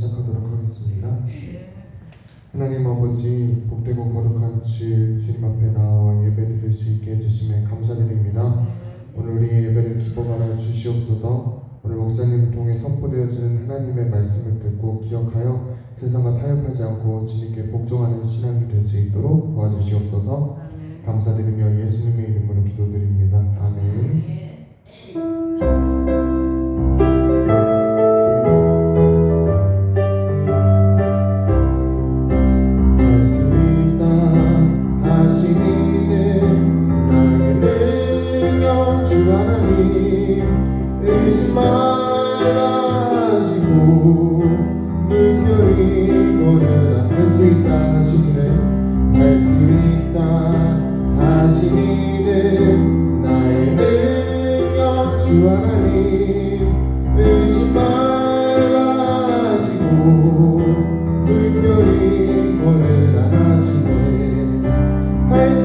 시작하도록 하겠습니다. 하나님 아버지, 복되고 거룩한 주님 앞에 나와 예배 드릴 수 있게 해주심에 감사드립니다. 오늘 우리 예배를 기뻐하여 주시옵소서. 오늘 목사님을 통해 선포되어지는 하나님의 말씀을 듣고 기억하여 세상과 타협하지 않고 주님께 복종하는 신앙이 될 수 있도록 도와주시옵소서. 감사드리며 예수님의 이름으로 기도드립니다. 아멘. 의심 말라 하시고 물결이 거느라 할 수 있다 하시니는 할 수 있다 하시니는 나의 능력 주 하나님 의심 말라 하시고 물결이 거느라 하시네 할 수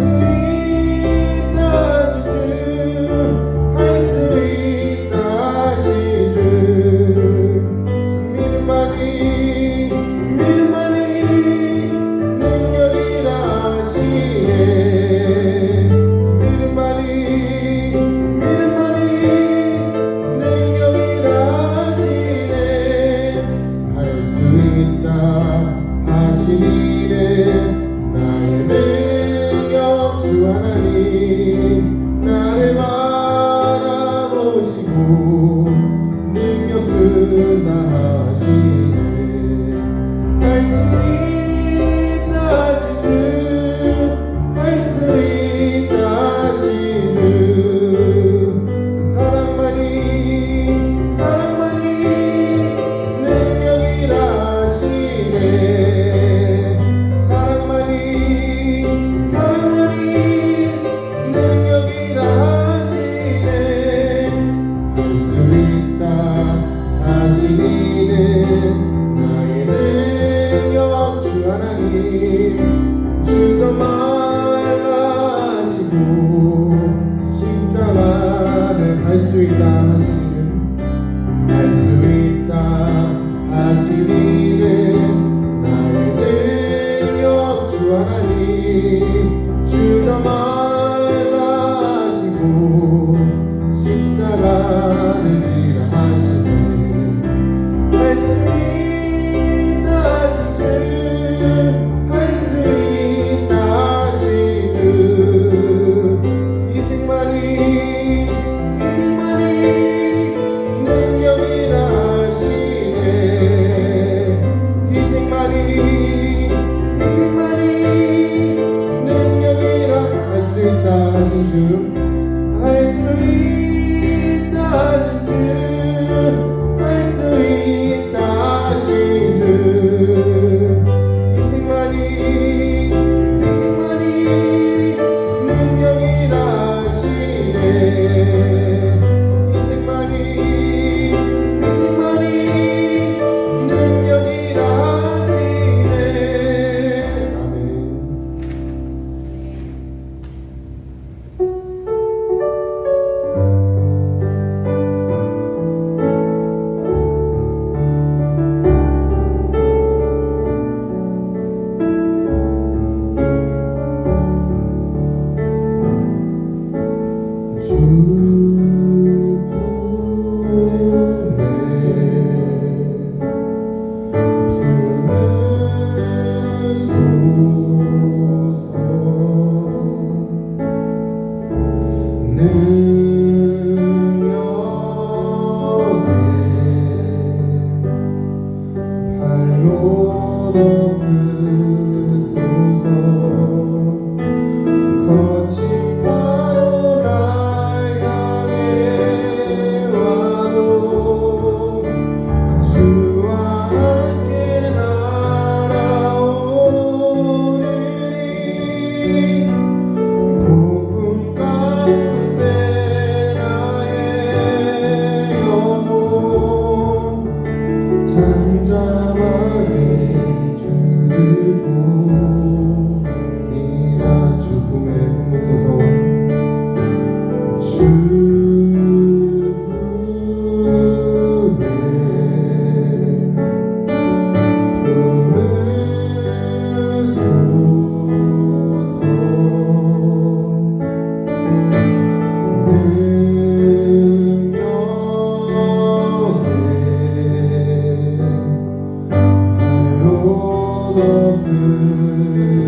있다 하신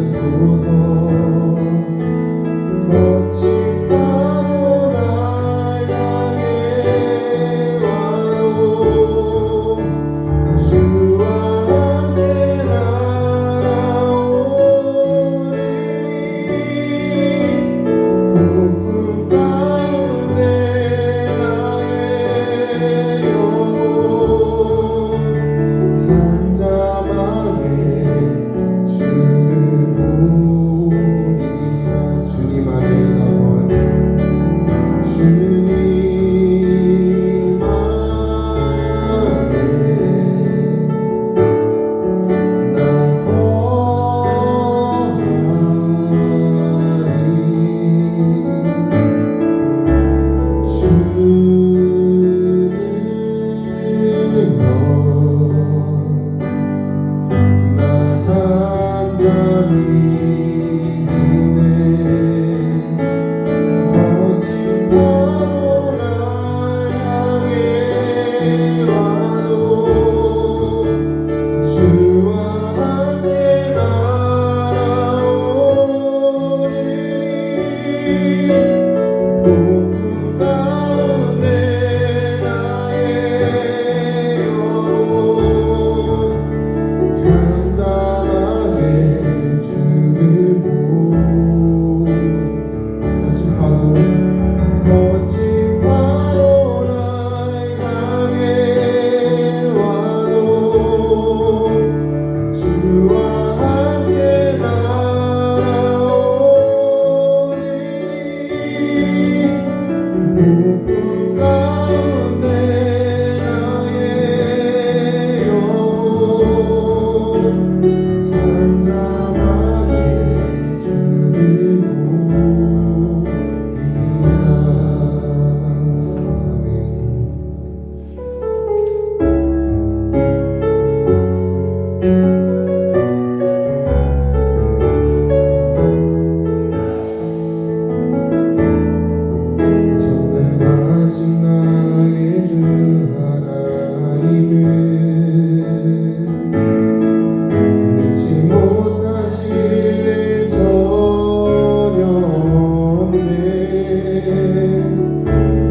덮으소서. 거친 파도 날 향해 와도 주와 함께 날아오리니 폭풍 가운데 나의 영혼 잠잠하게 주를 보리라. 주님 안에 나거니 주님 안에 나 거하리. 주는 나 잠잠히 기네. 거친 파도 날 향해 와도 주와 함께 날아오리니 폭풍 가운데 나의 영혼 잠잠하게 주를 보리. 거친 파도 날 향해 와도 주와 함께 날아오리니 폭풍 가운데 나의 영혼 잠잠하게 주를 보리라. 전능하신 나의 주 하나님은 믿지 못하실 일 전혀 없네.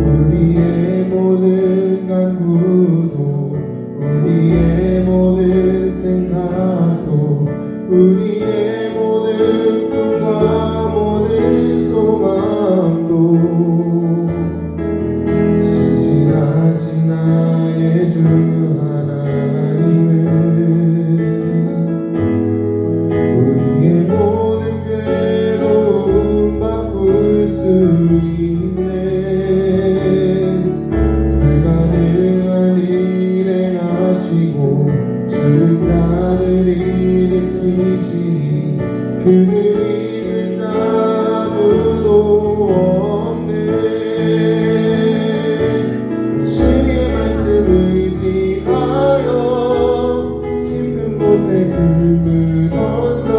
우리의 모든 간구도 우리의 모든 생각도 우리의 모든 꿈과 모든 소망도 신실하신 나의 주 하나님은 우리의 모든 괴로움 바꿀 수 있네. 불가능한 일을 하시고 죽은 자를 일으키시니 그를 이길 자 아무도 없네. 주의 말씀 의지하여 깊은 곳에 금을 던져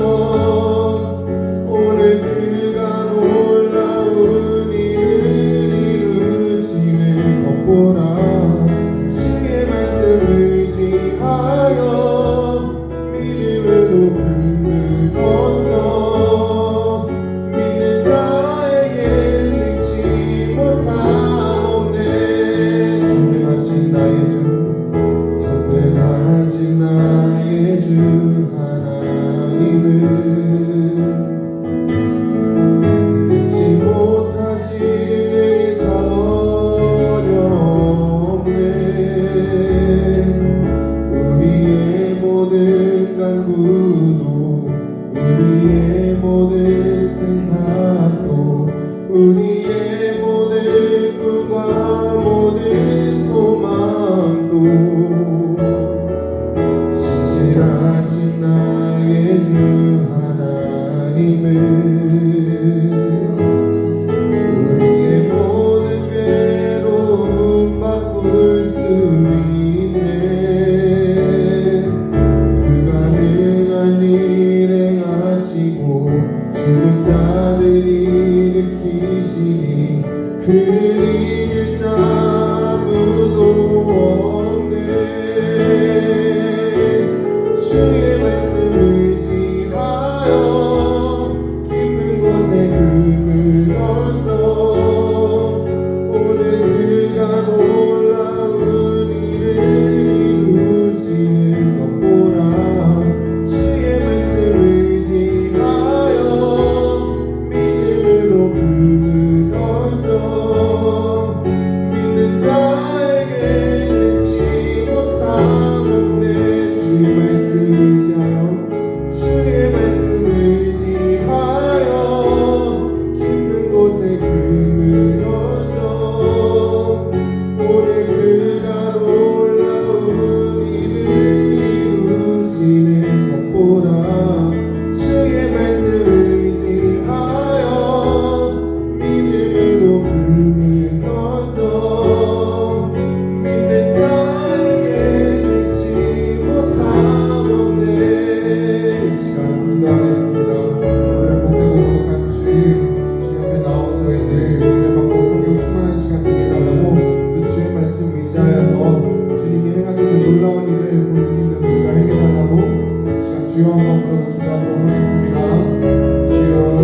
오늘 그가 놀라운 일을 이루시는 것 보라. 주의 말씀 의지하여 믿음으로 금을 던져 믿는 자에게 능치 못함 없네. 전능하신 나의 주 전능하신 나의 주 하나님은 믿지 못하실 일 전혀 없네. 우리의 모든 간구도 우리의 모든 생각도 우리의 모든 꿈과 모든 소망도 신실하신 나의 주 하나님은 우리의 모든 괴로움 바꿀 수 있네. 불가능한 일을 하시고 죽은 자들 일으키시니 그를 이길 자 아무도 없네. 주의 말씀 주여 한번 그러고 기도하도록 하겠습니다. 주여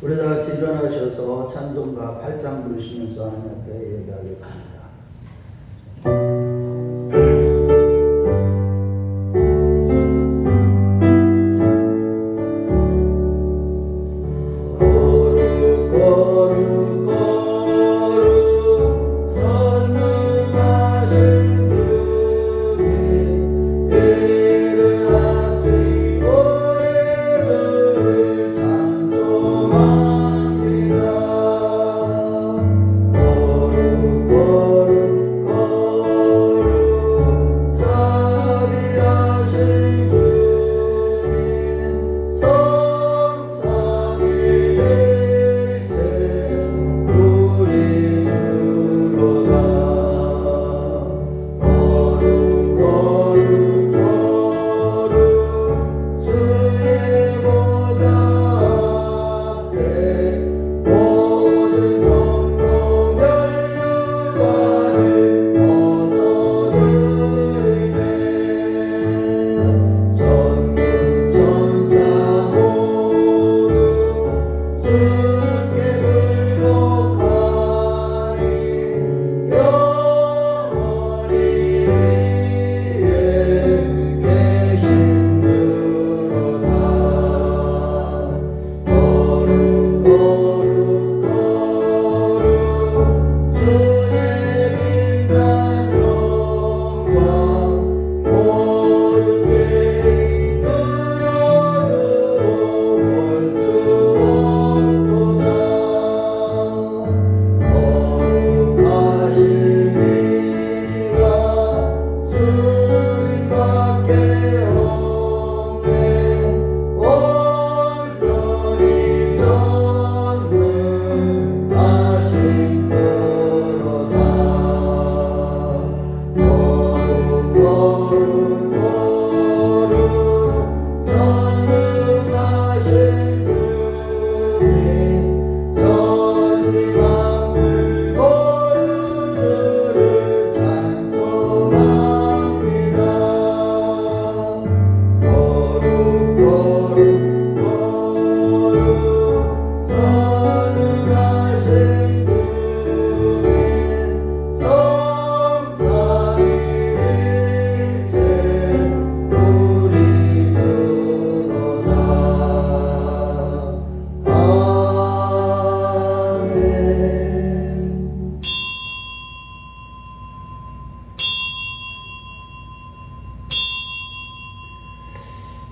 우리 다 같이 일어나셔서 찬송가 8장 부르시면서 하나님 앞에 예배하겠습니다.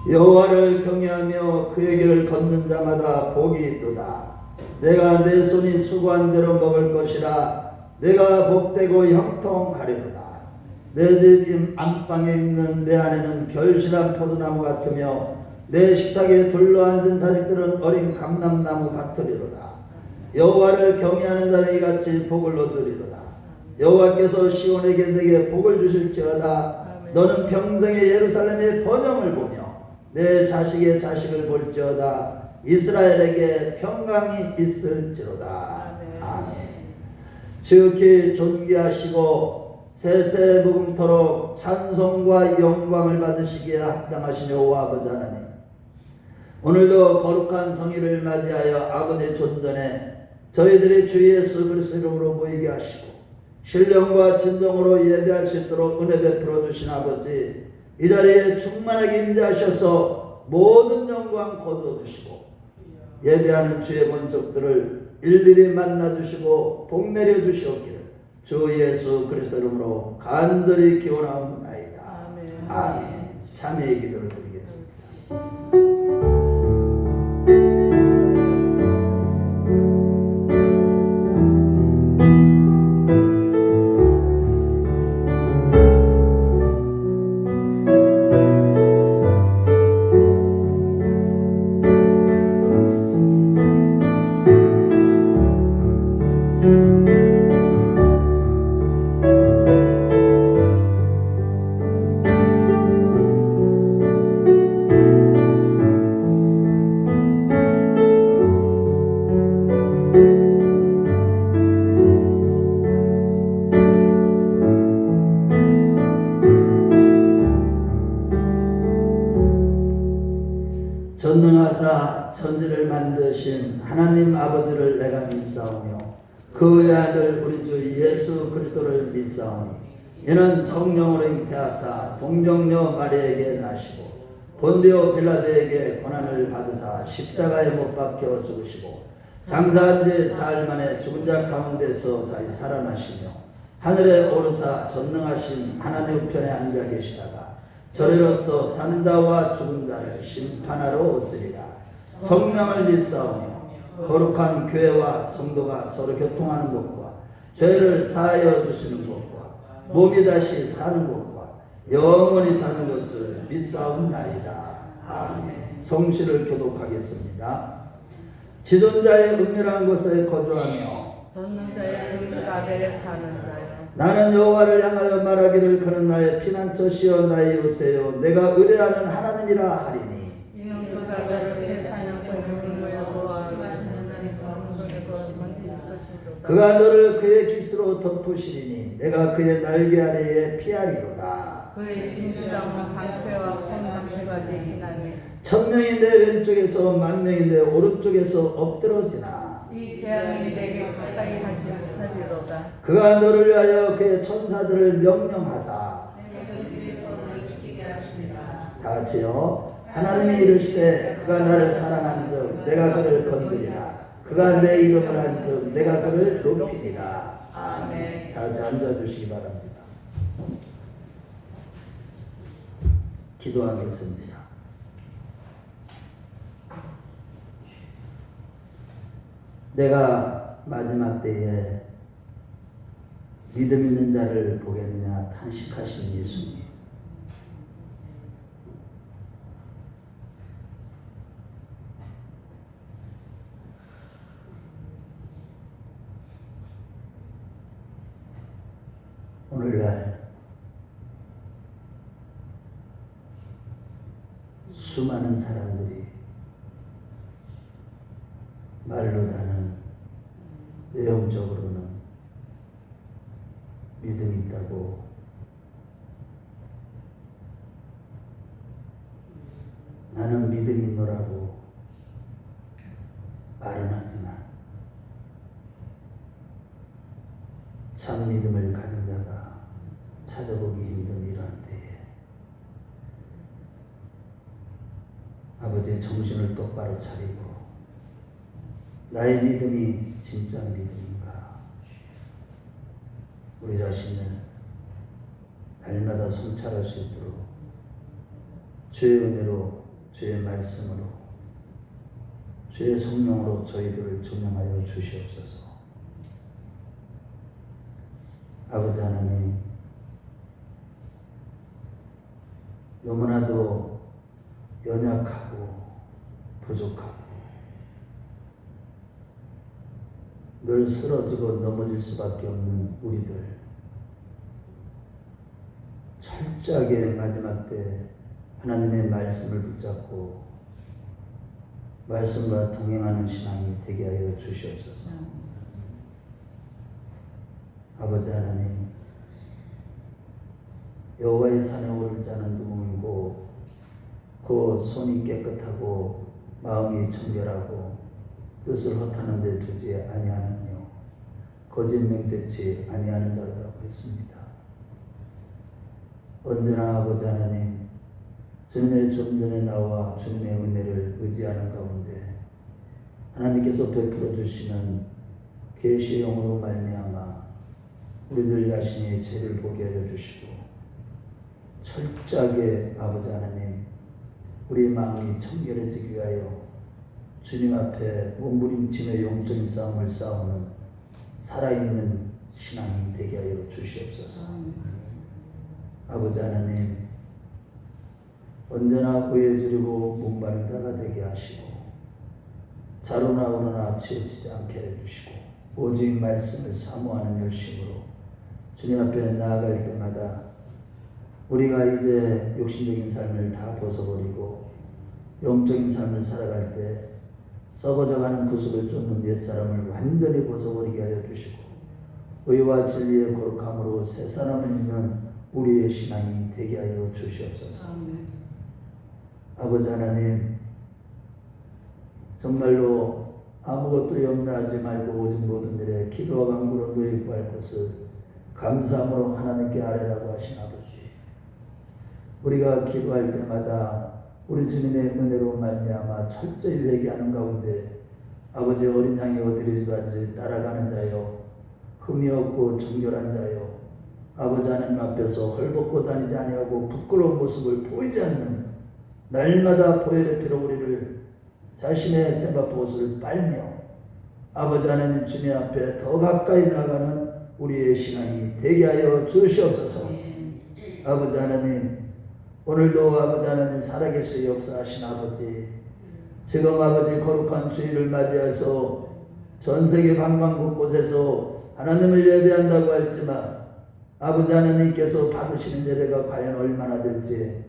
여호와를 경외하며 그의 길을 걷는 자마다 복이 있도다. 내가 내 손이 수고한 대로 먹을 것이라. 내가 복되고 형통하리로다. 내 집 안방에 있는 내 아내는 결실한 포도나무 같으며 내 식탁에 둘러앉은 자식들은 어린 감람나무 같으리로다. 여호와를 경외하는 자는 이같이 복을 얻으리로다. 여호와께서 시온에게 내게 복을 주실지어다. 너는 평생에 예루살렘의 번영을 보며 내 자식의 자식을 볼지어다. 이스라엘에게 평강이 있을지로다. 아멘. 지극히 존귀하시고 세세 무궁토록 찬송과 영광을 받으시기에 합당하신 여호와 아버지 하나님, 오늘도 거룩한 성일을 맞이하여 아버지 존전에 저희들이 주 예수 그리스도 이름으로 모이게 하시고 신령과 진정으로 예배할 수 있도록 은혜 베풀어 주신 아버지, 이 자리에 충만하게 임재하셔서 모든 영광 거두어 주시고 예배하는 주의 권속들을 일일이 만나 주시고 복 내려 주시옵기를 주 예수 그리스도 이름으로 간절히 기원하옵나이다. 아멘. 참회의 기도를 드리겠습니다. 전능하사 천지를 만드신 하나님 아버지를 내가 믿사오며 그의 아들 우리 주 예수 그리스도를 믿사오니 이는 성령으로 잉태하사 동정녀 마리아에게 나시고 본디오 빌라도에게 고난을 받으사 십자가에 못 박혀 죽으시고 장사한 지 사흘 만에 죽은 자 가운데서 다시 살아나시며 하늘에 오르사 전능하신 하나님 우편에 앉아 계시다가 저리로서 사는 자와 죽은 자를 심판하러 오시리라. 성령을 믿사오며 거룩한 교회와 성도가 서로 교통하는 것과 죄를 사하여 주시는 것과 몸이 다시 사는 것과 영원히 사는 것을 믿사옵나이다. 아멘. 성실을 교독하겠습니다. 지존자의 은밀한 곳에 거주하며 전능자의 그물 아래에 사는 자여, 나는 여호와를 향하여 말하기를 그는 나의 피난처시여 나의 요새요 내가 의뢰하는 하나님이라 하리니 이는 그가 나를 새 사냥꾼의 음모에서 주시는 성문에서 건지실 것이로다. 그가 너를 그의 깃으로 덮으시리니 내가 그의 날개 아래에 피하리로다. 그의 진실함은 방패와 손방패가 되시나니 천명이 내 왼쪽에서 만명이 내 오른쪽에서 엎드러지나 이 재앙이 내게 가까이 하지 못하리로다. 그가 너를 위하여 그의 천사들을 명령하사 다 같이요. 하나님이 이르시되 그가 나를 사랑한즉 내가 그를 건드리라. 그가 내 이름을 한즉 내가 그를 높이리라. 아멘. 다 같이 앉아주시기 바랍니다. 기도하겠습니다. 내가 마지막 때에 믿음 있는 자를 보겠느냐 탄식하신 예수님, 오늘날 수많은 사람들이 말로다는 외형적으로는 믿음이 있다고 나는 믿음이 있노라고 말은 하지만 참 믿음을 가진 자가 찾아보기 힘든 이러한 때에 아버지의 정신을 똑바로 차리고 나의 믿음이 진짜 믿음인가, 우리 자신을 날마다 성찰할 수 있도록 주의 은혜로, 주의 말씀으로, 주의 성령으로 저희들을 조명하여 주시옵소서. 아버지 하나님, 너무나도 연약하고 부족하고 늘 쓰러지고 넘어질 수밖에 없는 우리들, 철저하게 마지막 때 하나님의 말씀을 붙잡고 말씀과 동행하는 신앙이 되게 하여 주시옵소서. 아버지 하나님, 여호와의 산에 오를 자는 누구이고 그 손이 깨끗하고 마음이 청결하고 뜻을 허탄한 데 두지 아니하는 거짓 맹세치 아니하는 자라고 했습니다. 언제나 아버지 하나님, 주님의 존전에 나와 주님의 은혜를 의지하는 가운데 하나님께서 베풀어 주시는 계시의 영으로 말미암아 우리들 자신의 죄를 보게 하여 주시고 철저하게 아버지 하나님, 우리 마음이 청결해지기 위하여 주님 앞에 몸부림치며 영적인 싸움을 싸우는 살아있는 신앙이 되게 하여 주시옵소서. 아버지 하나님, 언제나 구해주리고 목마른 자가 되게 하시고 자로나 우러나 치우치지 않게 해주시고 오직 말씀을 사모하는 열심으로 주님 앞에 나아갈 때마다 우리가 이제 육신적인 삶을 다 벗어버리고 영적인 삶을 살아갈 때 썩어져가는 구습을 쫓는 옛사람을 완전히 벗어버리게 하여 주시고 의와 진리의 거룩함으로 새 사람을 입는 우리의 신앙이 되게 하여 주시옵소서. 아버지 하나님, 정말로 아무것도 염려하지 말고 오직 모든 일에 기도와 간구로 너희 구할 것을 감사함으로 하나님께 아뢰라고 하신 아버지, 우리가 기도할 때마다 우리 주님의 은혜로 말미암아 철저히 회개하는 가운데 아버지 어린 양이 어디를 가지 따라가는 자요, 흠이 없고 정결한 자요, 아버지 하나님 앞에서 헐벗고 다니지 아니하고 부끄러운 모습을 보이지 않는 날마다 보혈의 피로 우리를 자신의 세마포옷을 빨며 아버지 하나님 주님 앞에 더 가까이 나가는 우리의 신앙이 되게 하여 주시옵소서. 아버지 하나님, 오늘도 아버지 하나님 살아계시 역사하신 아버지, 지금 아버지 거룩한 주일을 맞이해서 전세계 방방 곳곳에서 하나님을 예배한다고 할지만 아버지 하나님께서 받으시는 예배가 과연 얼마나 될지,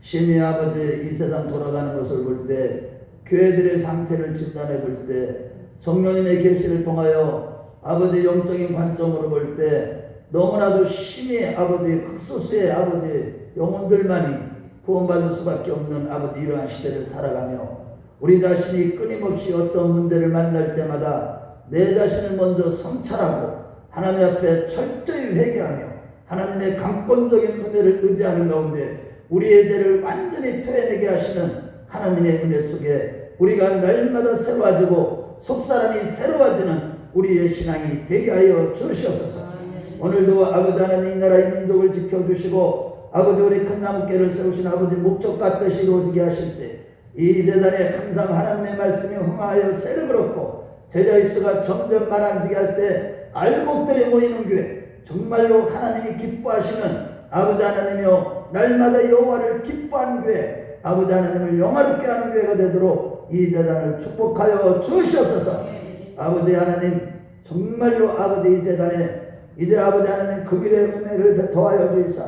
심히 아버지 이 세상 돌아가는 것을 볼 때, 교회들의 상태를 진단해 볼 때, 성령님의 계시를 통하여 아버지 영적인 관점으로 볼 때 너무나도 심히 아버지 극소수의 아버지 영혼들만이 구원받을 수밖에 없는 아버지 이러한 시대를 살아가며 우리 자신이 끊임없이 어떤 문제를 만날 때마다 내 자신을 먼저 성찰하고 하나님 앞에 철저히 회개하며 하나님의 강권적인 은혜를 의지하는 가운데 우리의 죄를 완전히 토해내게 하시는 하나님의 은혜 속에 우리가 날마다 새로워지고 속사람이 새로워지는 우리의 신앙이 되게 하여 주시옵소서. 오늘도 아버지 하나님 이 나라의 민족을 지켜주시고 아버지 우리 큰 나무깨를 세우신 아버지 목적과 뜻이 이루어지게 하실 때 이 재단에 항상 하나님의 말씀이 흥하여 세력을 얻고 제자의 수가 점점 많아지게 할 때 알곡들이 모이는 교회, 정말로 하나님이 기뻐하시는 아버지 하나님이여 날마다 여호와를 기뻐하는 교회, 아버지 하나님을 영화롭게 하는 교회가 되도록 이 재단을 축복하여 주시옵소서. 아버지 하나님, 정말로 아버지 이 재단에 이제 아버지 하나님 그 길의 은혜를 더하여 주이사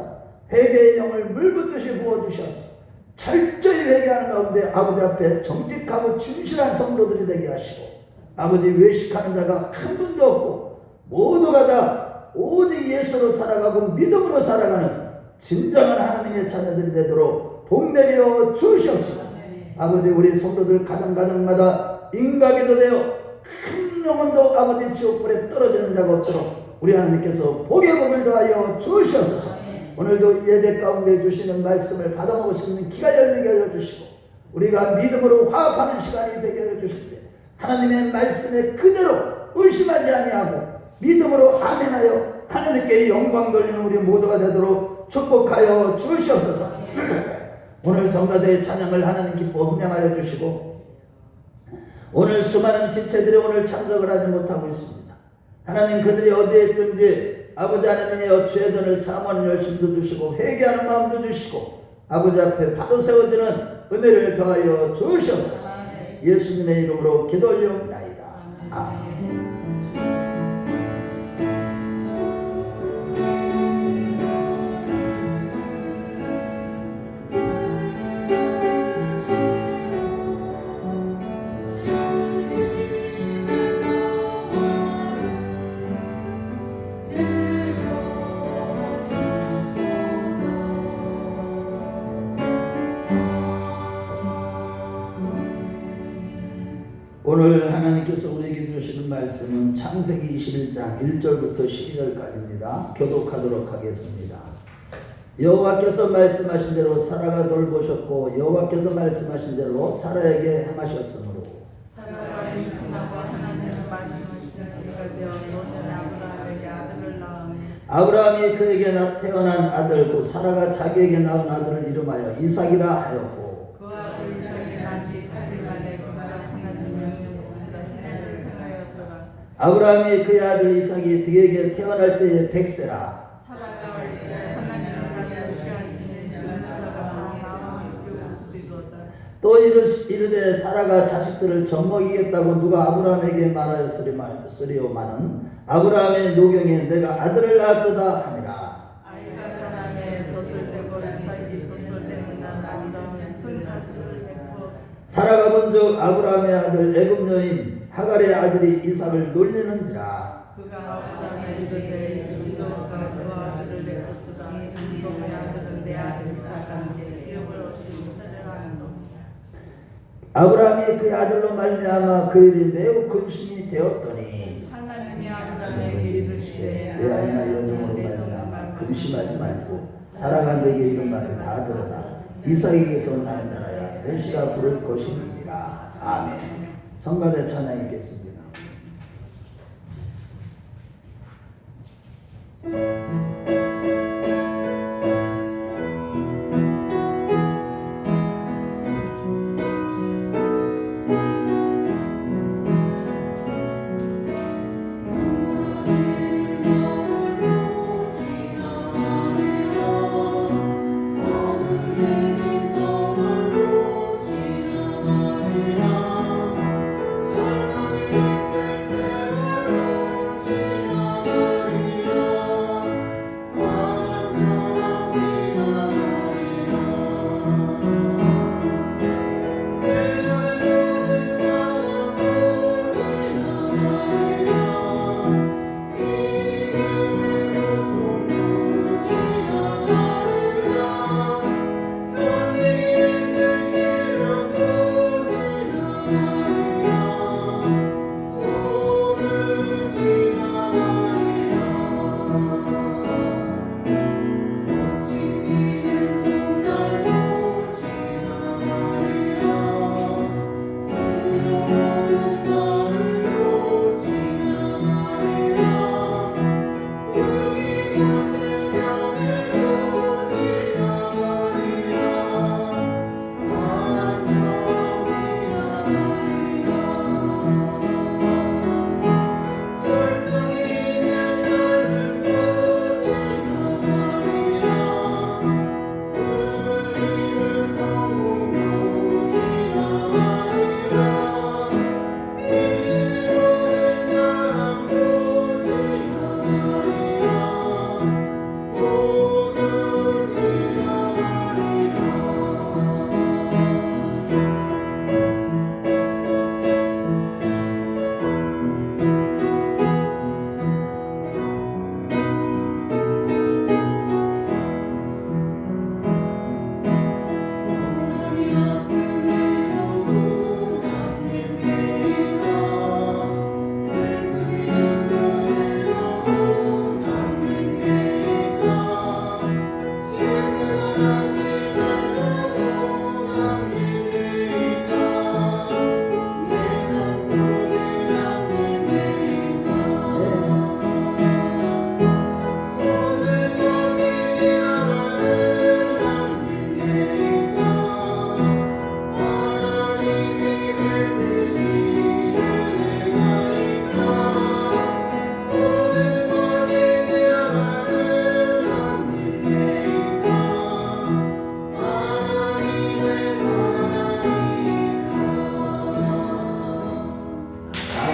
회개의 영을 물붓듯이 부어주셔서 철저히 회개하는 가운데 아버지 앞에 정직하고 진실한 성도들이 되게 하시고 아버지 외식하는 자가 한 분도 없고 모두가 다 오직 예수로 살아가고 믿음으로 살아가는 진정한 하나님의 자녀들이 되도록 복내려 주시옵소서. 아버지 우리 성도들 가정가정마다 인과기도 되어 한 영혼도 아버지 지옥불에 떨어지는 자가 없도록 우리 하나님께서 복의 복을 더하여 주시옵소서. 오늘도 예배 가운데 주시는 말씀을 받아먹을 수 있는 기가 열리게 하여 주시고 우리가 믿음으로 화합하는 시간이 되게 하여 주실 때 하나님의 말씀에 그대로 의심하지 아니하고 믿음으로 아멘하여 하나님께 영광 돌리는 우리 모두가 되도록 축복하여 주시옵소서. 오늘 성가대의 찬양을 하나님 기뻐 훈양하여 주시고 오늘 수많은 지체들이 오늘 참석을 하지 못하고 있습니다. 하나님 그들이 어디에 있든지 아버지 하나님의 죄전을 사모하는 열심도 주시고 회개하는 마음도 주시고 아버지 앞에 바로 세워지는 은혜를 더하여 주시옵소서. 예수님의 이름으로 기도 올려옵나이다. 아멘. 오늘 하나님께서 우리에게 주시는 창세기 21장 1절부터 12절까지입니다. 교독하도록 하겠습니다. 여호와께서 말씀하신 대로 사라가 돌보셨고 여호와께서 말씀하신 대로 사라에게 행하셨으므로 사라가 임신하고 하나님은 말씀하시니가 되어 노년 아브라함에게 아들을 낳으니 아브라함이 그에게 태어난 아들 곧 사라가 자기에게 낳은 아들을 이름하여 이삭이라 하였고 그 아들 이삭이 나지 8일 만에 그가 하나님 명령으로 해를 행하였더라. 아브라함이 그의 아들 이삭이 그에게 태어날 때에 100세라 사라가 이르되 하나님은 나를 죽게 하시니 듣는 자가 다 나와 함께 웃으리로다. 또 이르되 사라가 자식들을 젖먹이겠다고 누가 아브라함에게 말하였으리오마는 아브라함의 노경에 내가 아들을 낳았도다 하니라. 아이가 자라매 소설되고 이삭이 소설되는 날 아브라함은 큰 자식을 낳고 사라가 본즉 아브라함의 아들 애굽 여인 하갈의 아들이 이삭을 놀리는지라. 그가 아브라함에 이르되 이도가 그 아들을 내쫓으라. 장성의 아들은 내 아들 이삭과 함께 기업을 얻지 못하리라 하노라. 아브라함이 그의 아들로 말미암아 그 일이 매우 근심이 되었더니 하나님이 아브라함에게 이르시되 내 아이나 여종으로 말미암아 근심하지 말고 사라가 내게 이런 말을 다 들어라. 이삭에게서 나의 나라야 내 씨가 부를 것이니라. 아멘. 성가대 찬양 있겠습니다.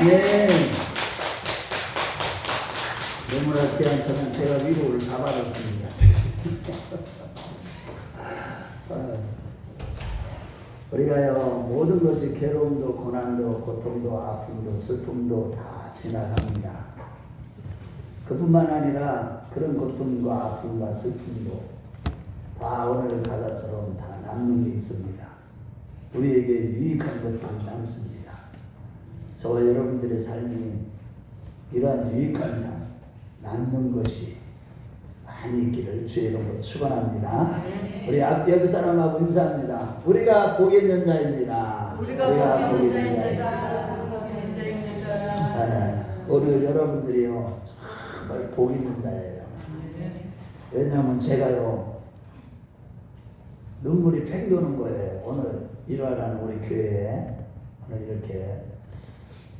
아멘. 너무나 귀한 저는 제가 위로를 다 받았습니다. 우리가요 모든 것이 괴로움도 고난도 고통도 아픔도 슬픔도 다 지나갑니다. 그뿐만 아니라 그런 고통과 아픔과 슬픔도 다 오늘 가사처럼 다 남는 게 있습니다. 우리에게 유익한 것들이 남습니다. 저와 여러분들의 삶이 이러한 유익한 삶 낳는 것이 많이 있기를 주의 이름으로 축원합니다. 우리 앞뒤 옆 사람하고 인사합니다. 우리가 복이 있는 자입니다. 우리가 복이 있는 자입니다. 오늘 여러분들이요 정말 복 있는 자예요. 왜냐하면 제가요 눈물이 팽 도는 거예요. 오늘 일어나는 우리 교회에 오늘 이렇게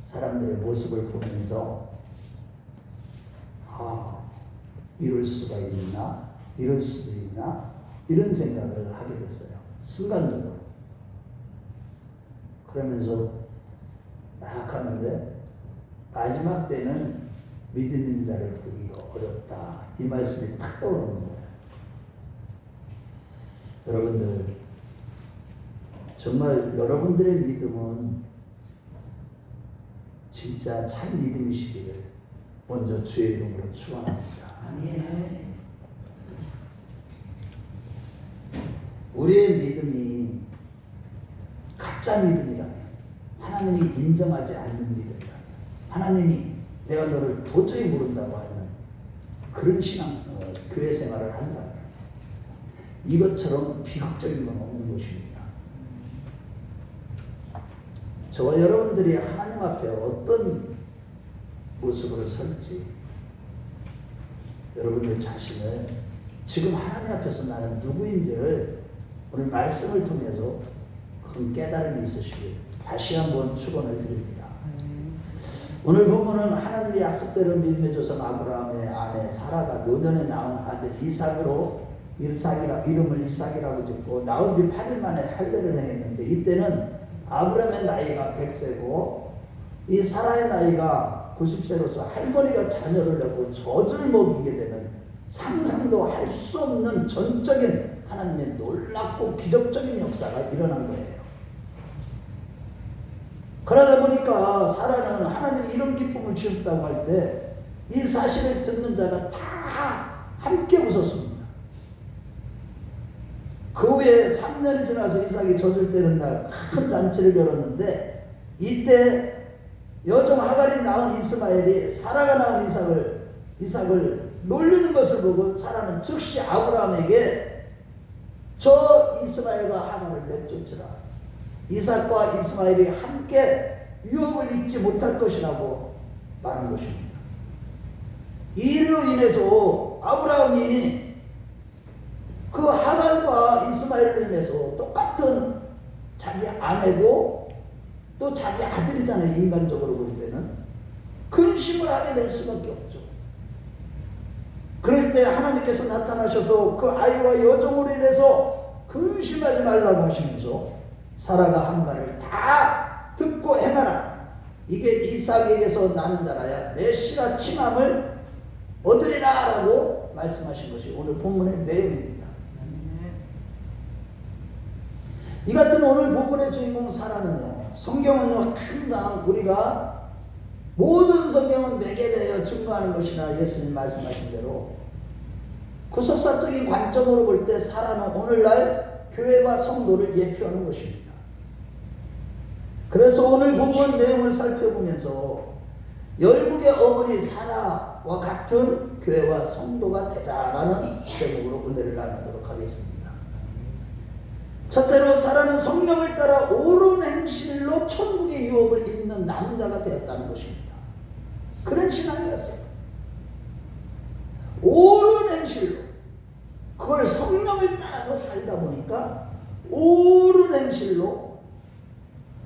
사람들의 모습을 보면서 이럴 수가 있나? 이럴 수도 있나? 이런 생각을 하게 됐어요. 순간적으로. 그러면서 막 하는데 마지막 때는 믿는 자를 보기가 어렵다. 이 말씀이 탁 떠오르는 거예요. 여러분들 정말 여러분들의 믿음은 진짜 참 믿음이시기를 먼저 주의 이름으로 축원합니다. 우리의 믿음이 가짜 믿음이라면 하나님이 인정하지 않는 믿음이라면 하나님이 내가 너를 도저히 모른다고 하는 그런 신앙 교회 생활을 한다면 이것처럼 비극적인 건 없는 것입니다. 저와 여러분들이 하나님 앞에 어떤 모습으로 설지 여러분들 자신을 지금 하나님 앞에서 나는 누구인지를 오늘 말씀을 통해서 큰 깨달음이 있으시길 다시 한번 축원을 드립니다. 오늘 본문은 하나님의 약속대로 믿음의 조상 아브라함의 아내 사라가 노년에 낳은 아들 이름을 이삭이라고 짓고 낳은 지 8일 만에 할례를 행했는데 이때는 아브라함의 나이가 100세고 이 사라의 나이가 90세로서 할머니가 자녀를 낳고 젖을 먹이게 되는 상상도 할 수 없는 전적인 하나님의 놀랍고 기적적인 역사가 일어난 거예요. 그러다 보니까 사라는 하나님이 이런 기쁨을 주셨다고 할 때 이 사실을 듣는 자가 다 함께 웃었습니다. 그 후에 3년이 지나서 이삭이 젖을 떼는 날 큰 잔치를 열었는데 이때 여종 하갈이 낳은 이스마엘이 사라가 낳은 이삭을 놀리는 것을 보고 사라는 즉시 아브라함에게 저 이스마엘과 하갈을 내쫓으라. 이삭과 이스마엘이 함께 유업을 입지 못할 것이라고 말한 것입니다. 이 일로 인해서 아브라함이 그 하갈과 이스마엘로 인해서 똑같은 자기 아내고 또 자기 아들이잖아요. 인간적으로 볼 때는 근심을 하게 될 수밖에 없죠. 그럴 때 하나님께서 나타나셔서 그 아이와 여종으로 인해서 근심하지 말라고 하시면서 사라가 한 말을 다 듣고 행하라. 이게 이삭에게서 나는 자라야 내 씨라 칭함을 얻으리라 라고 말씀하신 것이 오늘 본문의 내용입니다. 이 같은 오늘 본문의 주인공 사라는요, 성경은요 항상 우리가 모든 성경은 내게 대하여 증거하는 것이나 예수님 말씀하신 대로 구속사적인 관점으로 볼 때 사라는 오늘날 교회와 성도를 예표하는 것입니다. 그래서 오늘 본문 내용을 살펴보면서 열국의 어머니 사라와 같은 교회와 성도가 되자라는 제목으로 은혜를 나누도록 하겠습니다. 첫째로 사라는 성령을 따라 옳은 행실로 천국의 유업을 잇는 남자가 되었다는 것입니다. 그런 신앙이었어요. 옳은 행실로 그걸 성령을 따라서 살다 보니까 옳은 행실로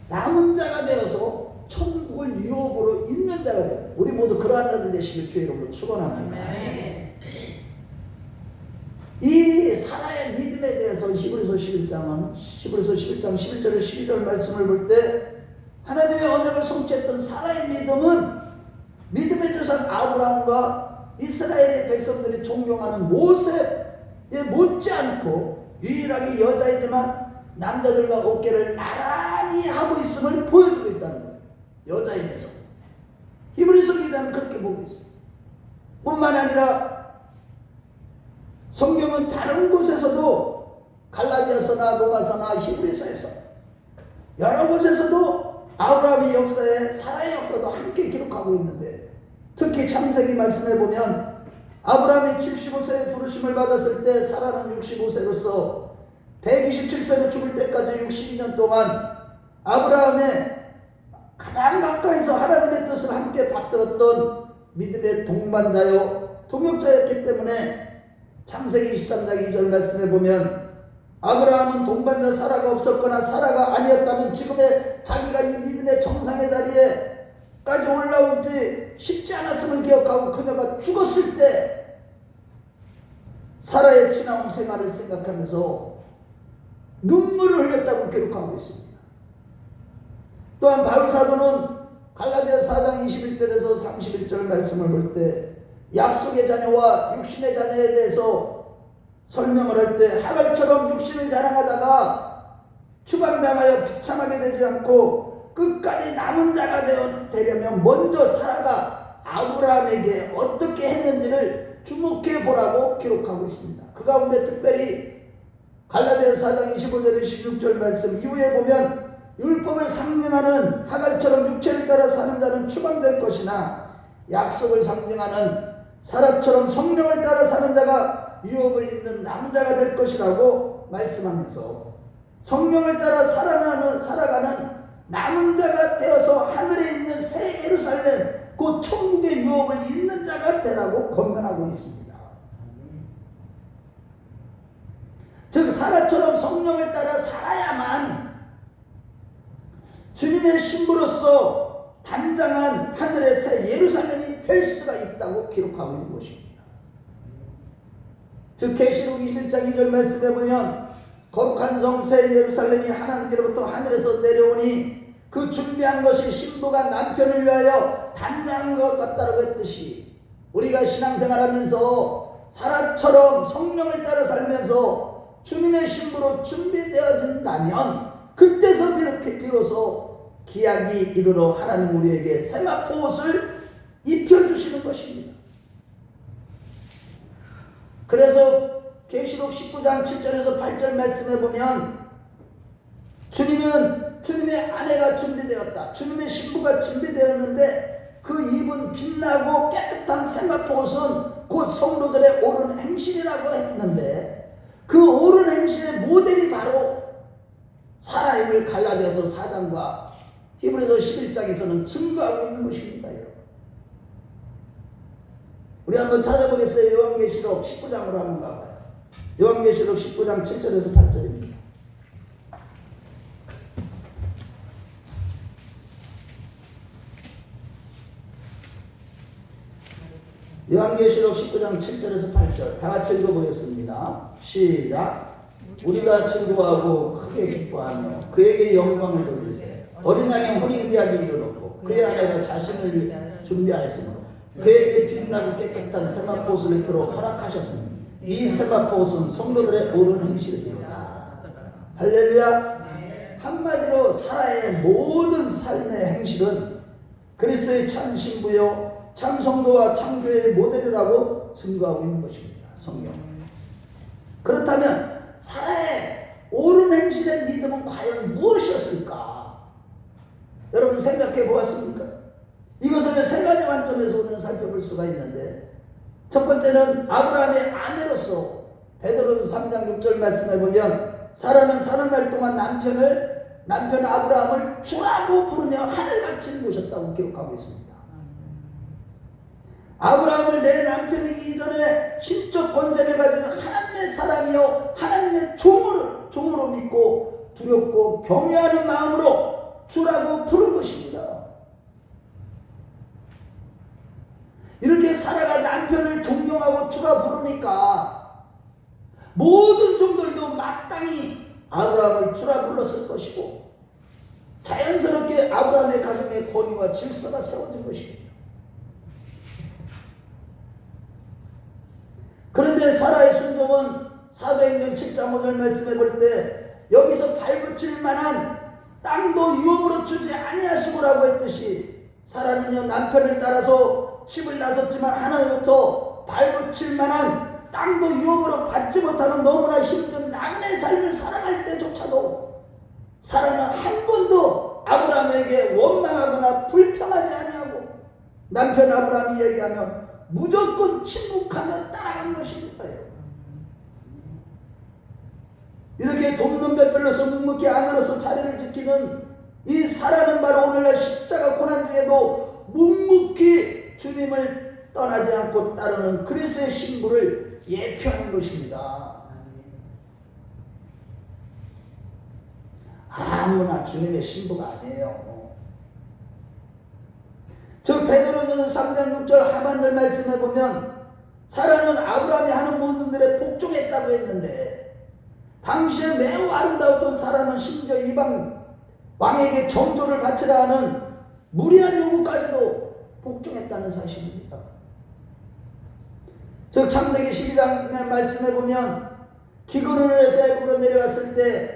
남은 자가 되어서 천국을 유업으로 잇는 자가 돼요. 우리 모두 그러한 자들 되시길 주의 이름으로 축원합니다. 이 사라의 믿음에 대해서 히브리서 11장 11절에 12절 말씀을 볼 때 하나님의 언약을 성취했던 사라의 믿음은 믿음의 조상 아브라함과 이스라엘의 백성들이 존경하는 모세에 못지않고 유일하게 여자이지만 남자들과 어깨를 나란히 하고 있음을 보여주고 있다는 거예요. 여자임에서 히브리서 기자는 그렇게 보고 있어요. 뿐만 아니라 성경은 다른 곳에서도 갈라디아서나 로마서나 히브리서에서 여러 곳에서도 아브라함의 역사에 사라의 역사도 함께 기록하고 있는데 특히 창세기 말씀에 보면 아브라함이 75세에 부르심을 받았을 때 사라는 65세로서 127세로 죽을 때까지 62년 동안 아브라함의 가장 가까이서 하나님의 뜻을 함께 받들었던 믿음의 동반자요 동역자였기 때문에 창세기 23장 2절 말씀에 보면 아브라함은 동반자 사라가 없었거나 사라가 아니었다면 지금의 자기가 이 믿음의 정상의 자리에까지 올라오지 쉽지 않았음을 기억하고 그녀가 죽었을 때 사라의 지나온 생활을 생각하면서 눈물을 흘렸다고 기록하고 있습니다. 또한 바울사도는 갈라디아 4장 21절에서 31절 말씀을 볼 때 약속의 자녀와 육신의 자녀에 대해서 설명을 할 때 하갈처럼 육신을 자랑하다가 추방당하여 비참하게 되지 않고 끝까지 남은 자가 되려면 먼저 사라가 아브라함에게 어떻게 했는지를 주목해 보라고 기록하고 있습니다. 그 가운데 특별히 갈라디아 4장 25절 16절 말씀 이후에 보면 율법을 상징하는 하갈처럼 육체를 따라 사는 자는 추방될 것이나 약속을 상징하는 사라처럼 성령을 따라 사는 자가 유업을 입는 남자가 될 것이라고 말씀하면서 성령을 따라 살아가는 남은 자가 되어서 하늘에 있는 새 예루살렘 곧 천국의 유업을 입는 자가 되라고 권면하고 있습니다. 즉 사라처럼 성령을 따라 살아야만 주님의 신부로서 단장한 하늘의 새 예루살렘이 될 수가 있다고 기록하고 있는 것입니다. 즉 계시록 21장 2절 말씀에 보면 거룩한 성 새 예루살렘이 하나님께로부터 하늘에서 내려오니 그 준비한 것이 신부가 남편을 위하여 단장한 것 같다고 했듯이 우리가 신앙생활하면서 사라처럼 성령을 따라 살면서 주님의 신부로 준비되어진다면 그때서 비로소 기약이 이르러 하나님 우리에게 세마포 옷을 입혀주시는 것입니다. 그래서 계시록 19장 7절에서 8절 말씀에 보면 주님은 주님의 아내가 준비되었다. 주님의 신부가 준비되었는데 그 입은 빛나고 깨끗한 세마포 옷은 곧 성도들의 옳은 행실이라고 했는데 그 옳은 행실의 모델이 바로 사라임을 갈라디아서 4장과 히브리서 11장에서는 증거하고 있는 것입니다. 여러분. 우리 한번 찾아보겠어요. 요한계시록 19장으로 한번 가봐요. 요한계시록 19장 7절에서 8절입니다. 요한계시록 19장 7절에서 8절 다 같이 읽어보겠습니다. 시작. 우리가 즐거워하고 크게 기뻐하며 그에게 영광을 돌리세. 어린 양의 혼인기약이 이르렀고 그의 아내가 자신을 준비하였으므로 그에게 빛나고 깨끗한 세마포 옷을 입도록 허락하셨으니 이 세마포 옷은 성도들의 옳은 행실이다. 할렐루야. 한마디로 사라의 모든 삶의 행실은 그리스도의 참 신부요 참 성도와 참 교회의 모델이라고 증거하고 있는 것입니다. 성경. 그렇다면 사라의 옳은 행실의 믿음은 과연 무엇이었을까? 여러분 생각해 보았습니까? 이것을 세 가지 관점에서 우리는 살펴볼 수가 있는데 첫 번째는 아브라함의 아내로서 베드로서 3장 6절 말씀해 보면 사라는 사는 날 동안 남편 아브라함을 주라고 부르며 하늘같이 모셨다고 기록하고 있습니다. 아브라함을 내 남편이기 이전에 신적 권세를 가진 하나님의 사람이요 하나님의 종으로 믿고 두렵고 경외하는 마음으로 주라고 부른 것입니다. 이렇게 사라가 남편을 존경하고 주라 부르니까 모든 종들도 마땅히 아브라함을 주라 불렀을 것이고 자연스럽게 아브라함의 가정의 권위와 질서가 세워진 것입니다. 그런데 사라의 순종은 사도행전 7장 5절 말씀해 볼 때 여기서 발붙일 만한 땅도 유업으로 주지 아니하시고라고 했듯이 사라는요 남편을 따라서 집을 나섰지만 하나님부터 발붙일 만한 땅도 유업으로 받지 못하는 너무나 힘든 나그네 삶을 살아갈 때조차도 사라는 한 번도 아브라함에게 원망하거나 불평하지 아니하고 남편 아브라함이 얘기하면 무조건 침묵하며 따라간 것이니까요. 이렇게 돕는 배별로서 묵묵히 안으로서 자리를 지키는 이 사람은 바로 오늘날 십자가 고난 중에도 묵묵히 주님을 떠나지 않고 따르는 그리스도의 신부를 예표하는 것입니다. 아무나 주님의 신부가 아니에요. 저 베드로전서 3장 6절 하반절 말씀에 보면 사라는 아브라함이 하는 모든 일에 복종했다고 했는데 당시에 매우 아름다웠던 사라는 심지어 이방 왕에게 정조를 바치라 하는 무리한 요구까지도 복종했다는 사실입니다. 즉 창세기 12장의 말씀에 보면 기근을 해서 애굽으로 내려갔을 때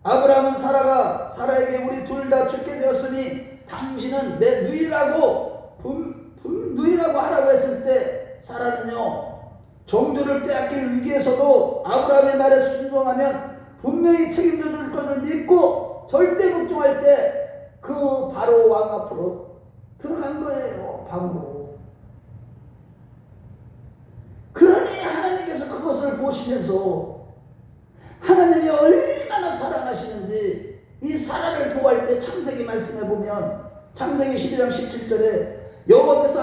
아브라함은 사라에게 우리 둘 다 죽게 되었으니 당신은 내 누이라고 누이라고 하라고 했을 때 사라는요 정조를 빼앗길 위기에서도 아브라함의 말에 순종하면 분명히 책임져 줄 것을 믿고 절대 복종할 때 그 바로 왕 앞으로 들어간 거예요. 방으로. 그러니 하나님께서 그것을 보시면서 하나님이 얼마나 사랑하시는지 이 사라를 보호할 때 창세기 말씀에 보면 창세기 12장 17절에 여호와께서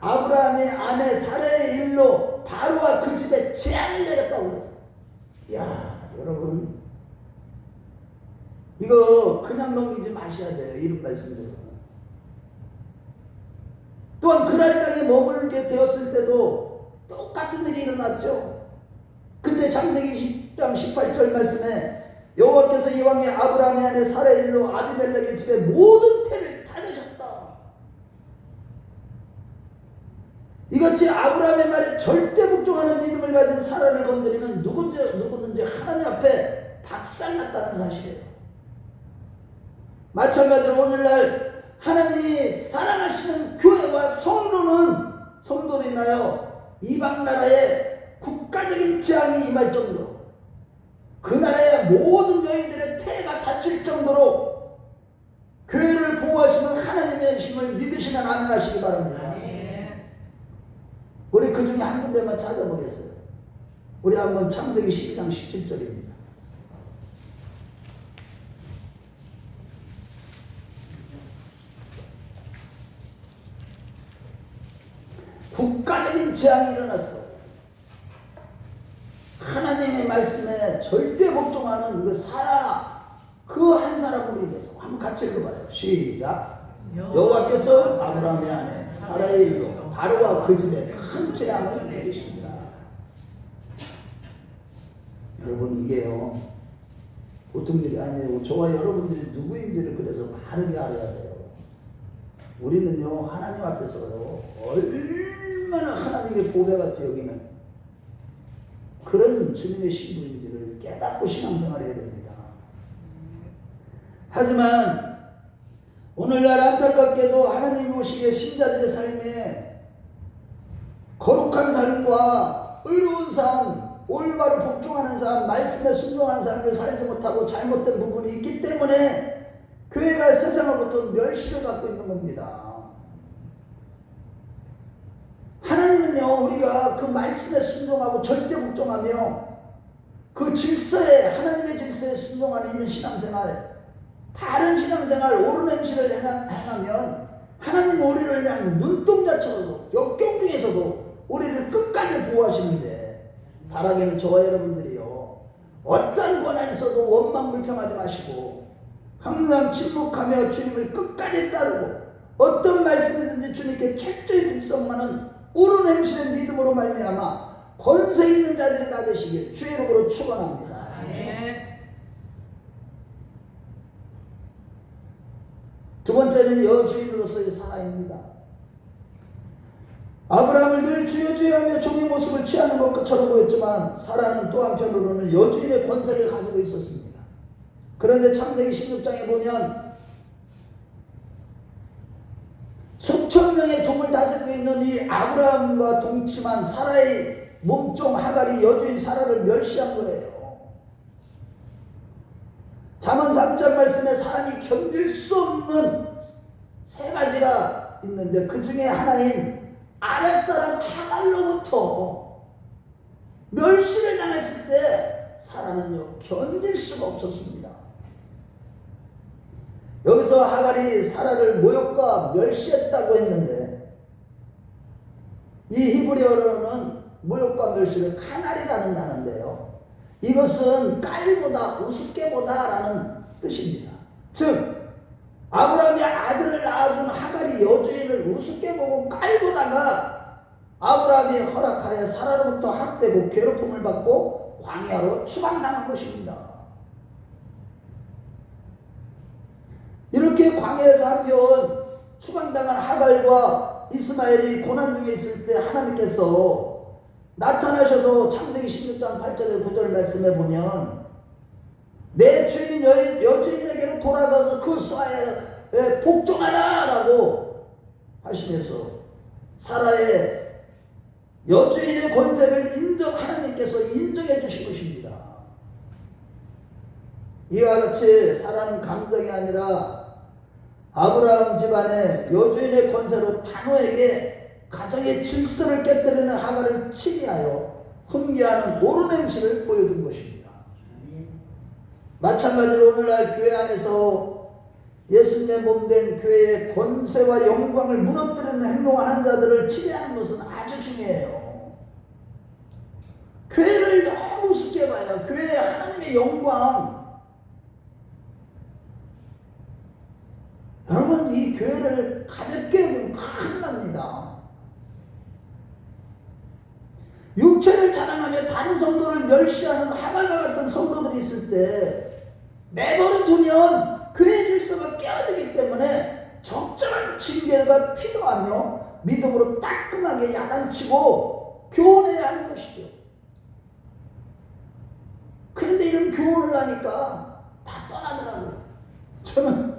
아브라함의 아내 사라의 일로 바로와 그 집에 재앙을 내렸다고 그랬어요. 이야 여러분 이거 그냥 넘기지 마셔야 돼요. 이런 말씀대로. 또한 그랄 땅에 머물게 되었을 때도 똑같은 일이 일어났죠. 그때 창세기 10장 18절 말씀에 여호와께서 이왕에 아브라함의 아내 사라의 일로 아비멜렉의 집에 모든 태를 타르셨다. 이같이 아브라함의 말에 절대 복종하는 믿음을 가진 사라를 건드리면 누구든지 하나님 앞에 박살났다는 사실이에요. 마찬가지로 오늘날 하나님이 사랑하시는 교회와 성도로 인하여 이방 나라에 국가적인 재앙이 임할 정도로 그 나라의 모든 여인들의 태가 닫힐 정도로 교회를 보호하시는 하나님의 힘을 믿으시면 아멘 하시기 바랍니다. 우리 그 중에 한 군데만 찾아보겠어요. 우리 한번 창세기 12장 17절입니다. 국가적인 재앙이 일어났어. 하나님의 말씀에 절대 복종하는 그 사라 그 한 사람으로 인해서 한번 같이 읽어봐요. 시작. 여호와께서 아브라함의 아내 사라의 일로 바로와 그 집에 큰 재앙을 맺으십니다. 여러분 이게요 보통 일이 아니에요. 저와 여러분들이 누구인지를 그래서 바르게 알아야 돼요. 우리는요 하나님 앞에서요 얼마나 하나님의 보배같이 여기는 그런 주님의 신부인지를 깨닫고 신앙생활을 해야 됩니다. 하지만 오늘날 안타깝게도 하나님이 보시기에 신자들의 삶에 거룩한 삶과 의로운 삶, 올바로 복종하는 삶, 말씀에 순종하는 삶을 살지 못하고 잘못된 부분이 있기 때문에 교회가 세상으로부터 멸시를 받고 있는 겁니다. 하나님은요 우리가 그 말씀에 순종하고 절대 복종하며 그 질서에 하나님의 질서에 순종하는 이런 신앙생활 바른 신앙생활 옳은 행실을 행하면 하나님 우리를 그냥 눈동자처럼 역경 중에서도 우리를 끝까지 보호하시는데 바라기는 저와 여러분들이요 어떤 고난이 있어도 원망불평하지 마시고 항상 침묵하며 주님을 끝까지 따르고 어떤 말씀이든지 주님께 철저히 복성하는 옳은 행실의 믿음으로 말미암아 권세 있는 자들이 다 되시길 주의 이름으로 축원합니다. 두 번째는 여주인으로서의 사랑입니다. 아브라함을 늘 주여 주여 하며 종의 모습을 취하는 것처럼 보였지만 사라는 또 한편으로는 여주인의 권세를 가지고 있었습니다. 그런데 창세기 16장에 보면 수천 명의 종을 다스리고 있는 이 아브라함과 동침한 사라의 몸종 하갈이 여주인 사라를 멸시한 거예요. 잠언 3장 말씀에 사람이 견딜 수 없는 세 가지가 있는데 그 중에 하나인 아랫사람 하갈로부터 멸시를 당했을 때 사라는요 견딜 수가 없었습니다. 여기서 하갈이 사라를 모욕과 멸시했다고 했는데 이 히브리어로는 모욕과 멸시를 카날이라는 단어인데요. 이것은 깔보다 우습게보다 라는 뜻입니다. 즉 아브라함이 아들을 낳아준 하갈이 여주인을 우습게 보고 깔보다가 아브라함이 허락하여 사라로부터 학대고 괴롭힘을 받고 광야로 추방당한 것입니다. 이렇게 광야에서 한편 추방당한 하갈과 이스마엘이 고난 중에 있을 때 하나님께서 나타나셔서 창세기 16장 8절에 9절 말씀에 보면 내 주인 여주인에게로 돌아가서 그 쏴에 복종하라 라고 하시면서 사라의 여주인의 권세를 하나님께서 인정해 주신 것입니다. 이와 같이 사라는 감정이 아니라 아브라함 집안의 여주인의 권세로 단호하게 가정의 질서를 깨뜨리는 하갈을 치리하여 훈계하는 옳은 행실을 보여준 것입니다. 마찬가지로 오늘날 교회 안에서 예수님의 몸된 교회의 권세와 영광을 무너뜨리는 행동을 하는 자들을 치리하는 것은 아주 중요해요. 교회를 너무 우습게 봐요. 교회의 하나님의 영광. 여러분 이 교회를 가볍게 여기면 큰일 납니다. 육체를 자랑하며 다른 성도를 멸시하는 하갈과 같은 성도들이 있을 때 내버려 두면 교회 질서가 깨어지기 때문에 적절한 징계가 필요하며 믿음으로 따끔하게 야단치고 교훈해야 하는 것이죠. 그런데 이런 교훈을 하니까 다 떠나더라고요. 저는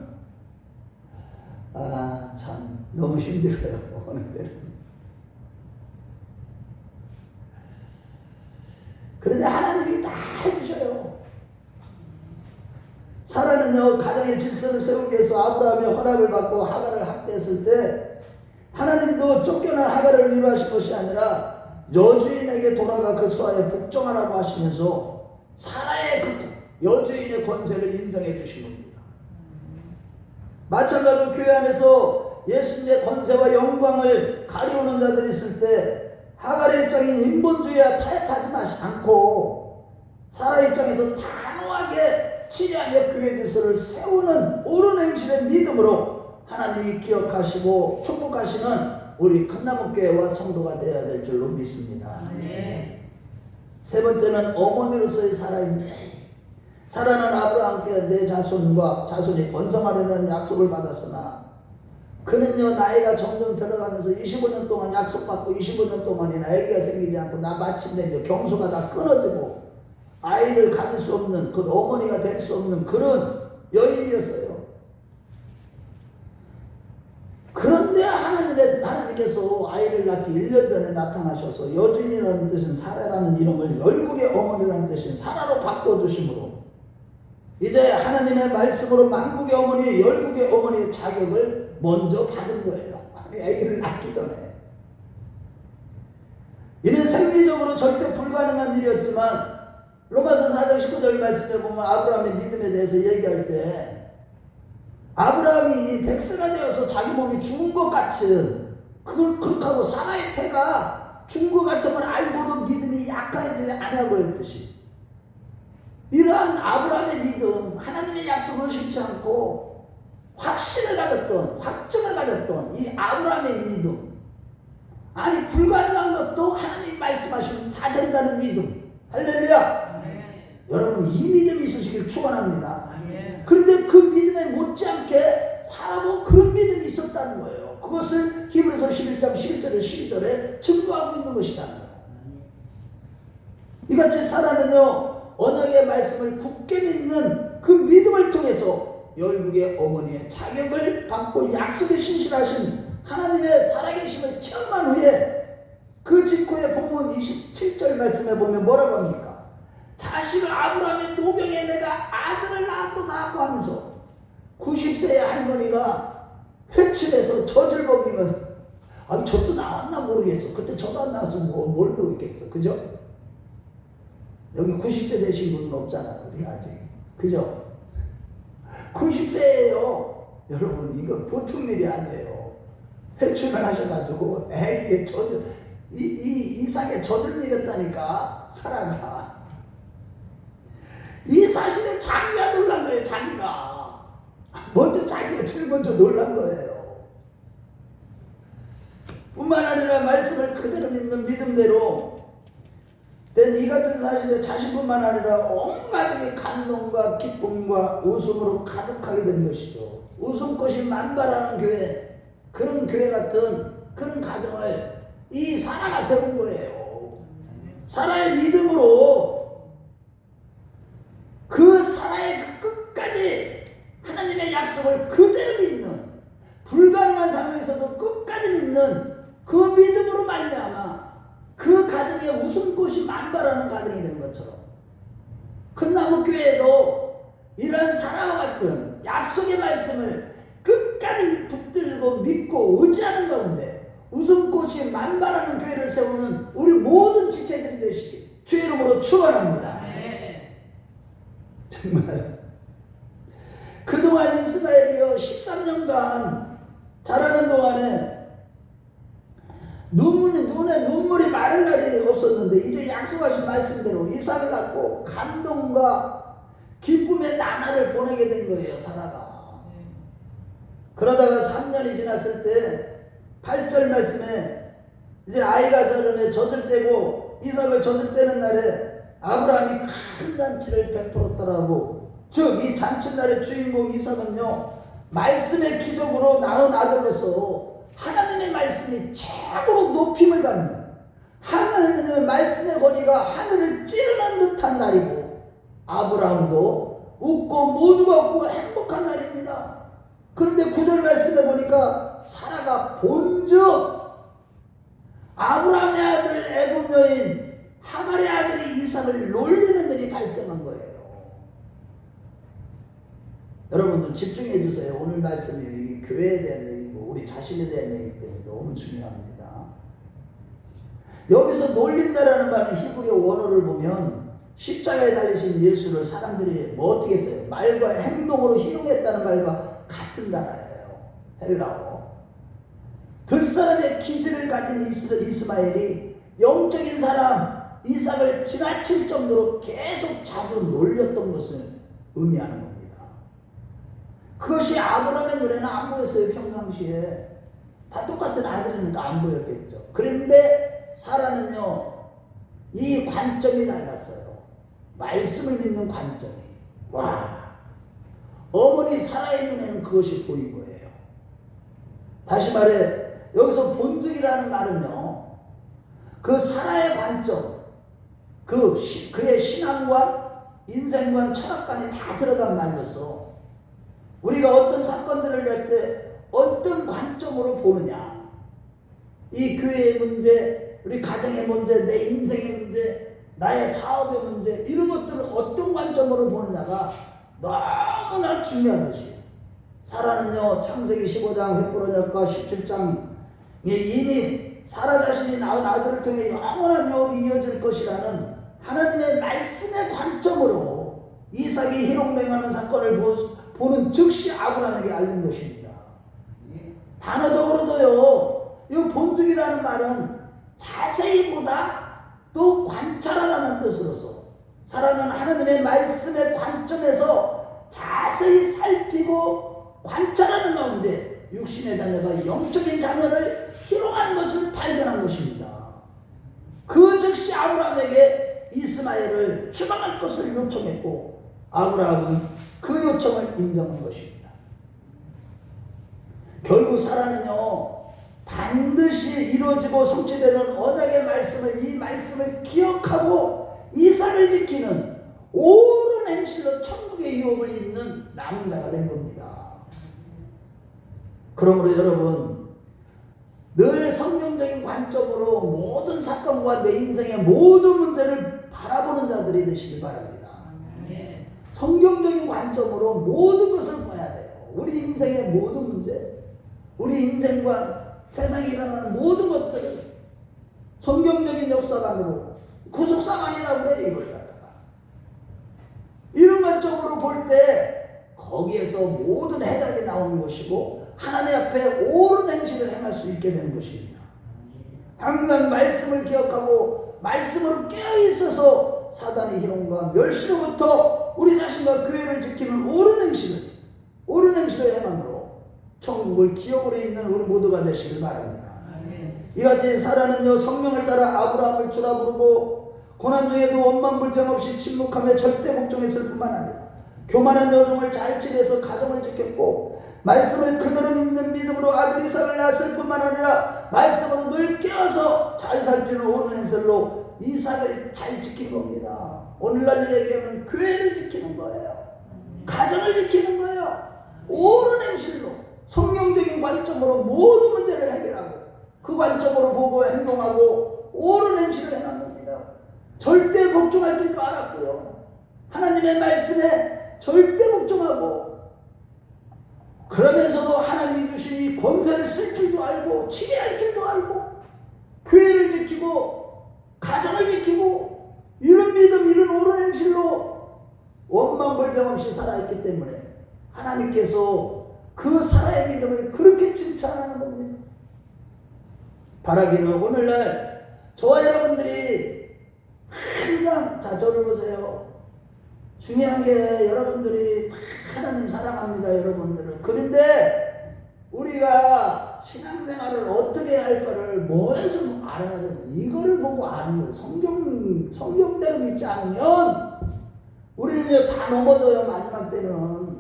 참 너무 힘들어요. 어느 때는. 그런데 하나님이 다 해주셔요. 사라는요 가정의 질서를 세우기 위해서 아브라함의 허락을 받고 하갈을 학대했을 때 하나님도 쫓겨난 하갈을 위로하신 것이 아니라 여주인에게 돌아가 그 수하에 복종하라고 하시면서 사라의 그 여주인의 권세를 인정해 주신 겁니다. 마찬가지로 교회 안에서 예수님의 권세와 영광을 가리우는 자들이 있을 때 하갈의 입장인 인본주의와 타협하지 않고 사라 입장에서 단호하게 치리하며 교회 질서를 세우는 옳은 행실의 믿음으로 하나님이 기억하시고 축복하시는 우리 큰나무교회와 성도가 되어야 될 줄로 믿습니다. 세 번째는 어머니로서의 사라입니다. 사라는 아브라함께 내 자손이 번성하려는 약속을 받았으나 그는요 나이가 점점 들어가면서 25년 동안 약속받고 25년 동안이나 아기가 생기지 않고 마침내 경수가 다 끊어지고 아이를 가질 수 없는 그 어머니가 될 수 없는 그런 여인이었어요. 그런데 하나님께서 아이를 낳기 1년 전에 나타나셔서 여주인이라는 뜻은 사라라는 이름을 열국의 어머니라는 뜻인 사라로 바꿔주심으로 이제 하나님의 말씀으로 만국의 어머니 열국의 어머니의 자격을 먼저 받은 거예요. 아기를 낳기 전에. 이는 생리적으로 절대 불가능한 일이었지만 로마서 4장 19절 말씀에 보면 아브라함의 믿음에 대해서 얘기할 때 아브라함이 백세가 되어서 자기 몸이 죽은 것 같은 그렇게 하고 사라의 태가 죽은 것 같으면 알고도 믿음이 약해지지 않냐고 했듯이 이러한 아브라함의 믿음 하나님의 약속을 의심치 않고 확신을 가졌던 확정을 가졌던 이 아브라함의 믿음 아니 불가능한 것도 하나님 말씀하시면 다 된다는 믿음 할렐루야. 여러분 이 믿음이 있으시길 축원합니다. 그런데 그 믿음에 못지않게 사라도 그런 믿음이 있었다는 거예요. 그것을 히브리서 11장 11절에 12절에 증거하고 있는 것이잖아요. 이같이 사라는요 언약의 말씀을 굳게 믿는 그 믿음을 통해서 열국의 어머니의 자격을 받고 약속에 신실하신 하나님의 살아계심을 체험한 후에 그 직후에 본문 27절 말씀에 보면 뭐라고 합니까? 자식을 아브라함의 노경에 내가 아들을 낳았도다 하고 하면서 90세의 할머니가 회춘해서 젖을 먹이면 젖도 나왔나 모르겠어. 그때 젖 안 나와서 뭘 먹겠어. 그죠? 여기 90세 되신 분은 없잖아요. 우리 아직. 그죠? 90세예요. 여러분 이거 보통 일이 아니에요. 회춘을 하셔가지고 애기의 젖을 이삭의 젖을 먹였다니까 사라가. 이 사실에 자기가 놀란 거예요. 자기가 제일 먼저 놀란 거예요. 뿐만 아니라 말씀을 그대로 믿는 믿음대로 된 이 같은 사실에 자신뿐만 아니라 온 가족이 감동과 기쁨과 웃음으로 가득하게 된 것이죠. 웃음꽃이 만발하는 교회, 그런 교회 같은 그런 가정을 이 사라가 세운 거예요. 사라의 믿음으로 그 사라의 끝까지 하나님의 약속을 그대로 믿는, 불가능한 상황에서도 끝까지 믿는 그 믿음으로 말미암아 그 가정에 웃음꽃이 만발하는 가정이 된 것처럼 큰나무교회도 이러한 사라와 같은 약속의 말씀을 끝까지 붙들고 믿고 의지하는 가운데 웃음꽃이 만발하는 교회를 세우는 우리 모든 지체들이 되시길 주의 이름으로 축원합니다. 정말 그동안 이스마엘이요 13년간 자라는 동안에 눈에 눈물이 마를 날이 없었는데 이제 약속하신 말씀대로 이삭을 낳고 감동과 기쁨의 나날을 보내게 된 거예요. 사라가. 그러다가 3년이 지났을 때 8절 말씀에 이제 아이가 저름에 젖을 떼고 이삭을 젖을 떼는 날에 아브라함이 큰 잔치를 베풀었더라고. 즉 이 잔칫날의 주인공 이삭은요 말씀의 기적으로 낳은 아들로서 하나님의 말씀이 최고로 높임을 받는, 하나님의 말씀의 권위가 하늘을 찌르는 듯한 날이고 아브라함도 웃고 모두가 웃고 행복한 날입니다. 그런데 9절 말씀에 보니까 사라가 본즉 아브라함의 아들 애굽 여인 하갈의 아들이 이삭을 놀리는 일이 발생한 거예요. 여러분도 집중해 주세요. 오늘 말씀이 교회에 대한 얘기고 우리 자신에 대한 얘기이기 때문에 너무 중요합니다. 여기서 놀린다라는 말은 히브리어 원어를 보면 십자가에 달리신 예수를 사람들이 뭐 어떻게 했어요? 말과 행동으로 희롱했다는 말과 같은 단어예요. 헬라어. 들사람의 기질을 가진 이스마엘이 영적인 사람 이삭을 지나칠 정도로 계속 자주 놀렸던 것을 의미하는 겁니다. 그것이 아브라함의 눈에는 안 보였어요. 평상시에 다 똑같은 아들이니까 안 보였겠죠. 그런데 사라는요 이 관점이 달랐어요. 말씀을 믿는 관점이. 와, 어머니 사라의 눈에는 그것이 보인 거예요. 다시 말해 여기서 본득이라는 말은요 그 사라의 관점, 그의 신앙관, 인생관, 철학관이 다 들어간 말로서 우리가 어떤 사건들을 낼 때 어떤 관점으로 보느냐, 이 교회의 문제, 우리 가정의 문제, 내 인생의 문제, 나의 사업의 문제, 이런 것들을 어떤 관점으로 보느냐가 너무나 중요하듯이 사라는요 창세기 15장 횃불언약과 17장에 이미 사라 자신이 낳은 아들을 통해 영원한 유업이 이어질 것이라는 하나님의 말씀의 관점으로 이삭이 희롱맹하는 사건을 보는 즉시 아브라함에게 알린 것입니다. 단어적으로도요 이 본득이라는 말은 자세히 보다 또 관찰하라는 뜻으로서 사라는 하나님의 말씀의 관점에서 자세히 살피고 관찰하는 가운데 육신의 자녀가 영적인 자녀를 희롱하는 것을 발견한 것입니다. 그 즉시 아브라함에게 이스마엘을 추방할 것을 요청했고 아브라함은 그 요청을 인정한 것입니다. 결국 사라는요 반드시 이루어지고 성취되는 언약의 말씀을, 이 말씀을 기억하고 이삭을 지키는 옳은 행실로 천국의 유업을 잇는 남은 자가 된 겁니다. 그러므로 여러분 늘 성경적인 관점으로 모든 사건과 내 인생의 모든 문제를 바라보는 자들이 되시길 바랍니다. 성경적인 관점으로 모든 것을 봐야 돼요. 우리 인생의 모든 문제, 우리 인생과 세상에 일어나는 모든 것들을 성경적인 역사관으로 구속사관이라고 그래. 이걸 갖다가 이런 관점으로 볼 때 거기에서 모든 해답이 나오는 것이고 하나님 앞에 옳은 행실을 행할 수 있게 되는 것입니다. 항상 말씀을 기억하고 말씀으로 깨어있어서 사단의 희롱과 멸시로부터 우리 자신과 교회를 지키는 옳은 행실을 행함으로 천국을 기업으로 있는 우리 모두가 되시길 바랍니다. 이같이 사라는요 성령을 따라 아브라함을 주라 부르고 고난 중에도 원망 불평 없이 침묵하며 절대 복종했을 뿐만 아니라 교만한 여종을 잘 치료해서 가정을 지켰고 말씀을 그대로 믿는 믿음으로 아들 이삭을 낳았을 뿐만 아니라 말씀으로 늘 깨어서 잘 살피는 옳은 행실로 이삭을 잘 지킨 겁니다. 오늘날 얘기하면 교회를 지키는 거예요. 가정을 지키는 거예요. 옳은 행실로 성경적인 관점으로 모든 문제를 해결하고 그 관점으로 보고 행동하고 옳은 행실을 행한 겁니다. 절대 복종할 줄도 알았고요. 하나님의 말씀에 절대 복종하고 그러면서도 하나님이 주신 이 권세를 쓸 줄도 알고 치료할 줄도 알고 교회를 지키고 가정을 지키고 이런 믿음 이런 옳은 행실로 원망 불평 없이 살아있기 때문에 하나님께서 그 살아의 믿음을 그렇게 칭찬하는 겁니다. 바라기는 오늘날 저와 여러분들이 항상 자 저를 보세요. 중요한 게 여러분들이 하나님 사랑합니다. 여러분들을. 그런데 우리가 신앙생활을 어떻게 할까를 뭐에서 알아야 되나 이거를 보고 아는 거예요. 성경대로 믿지 않으면 우리는 다 넘어져요. 마지막 때는.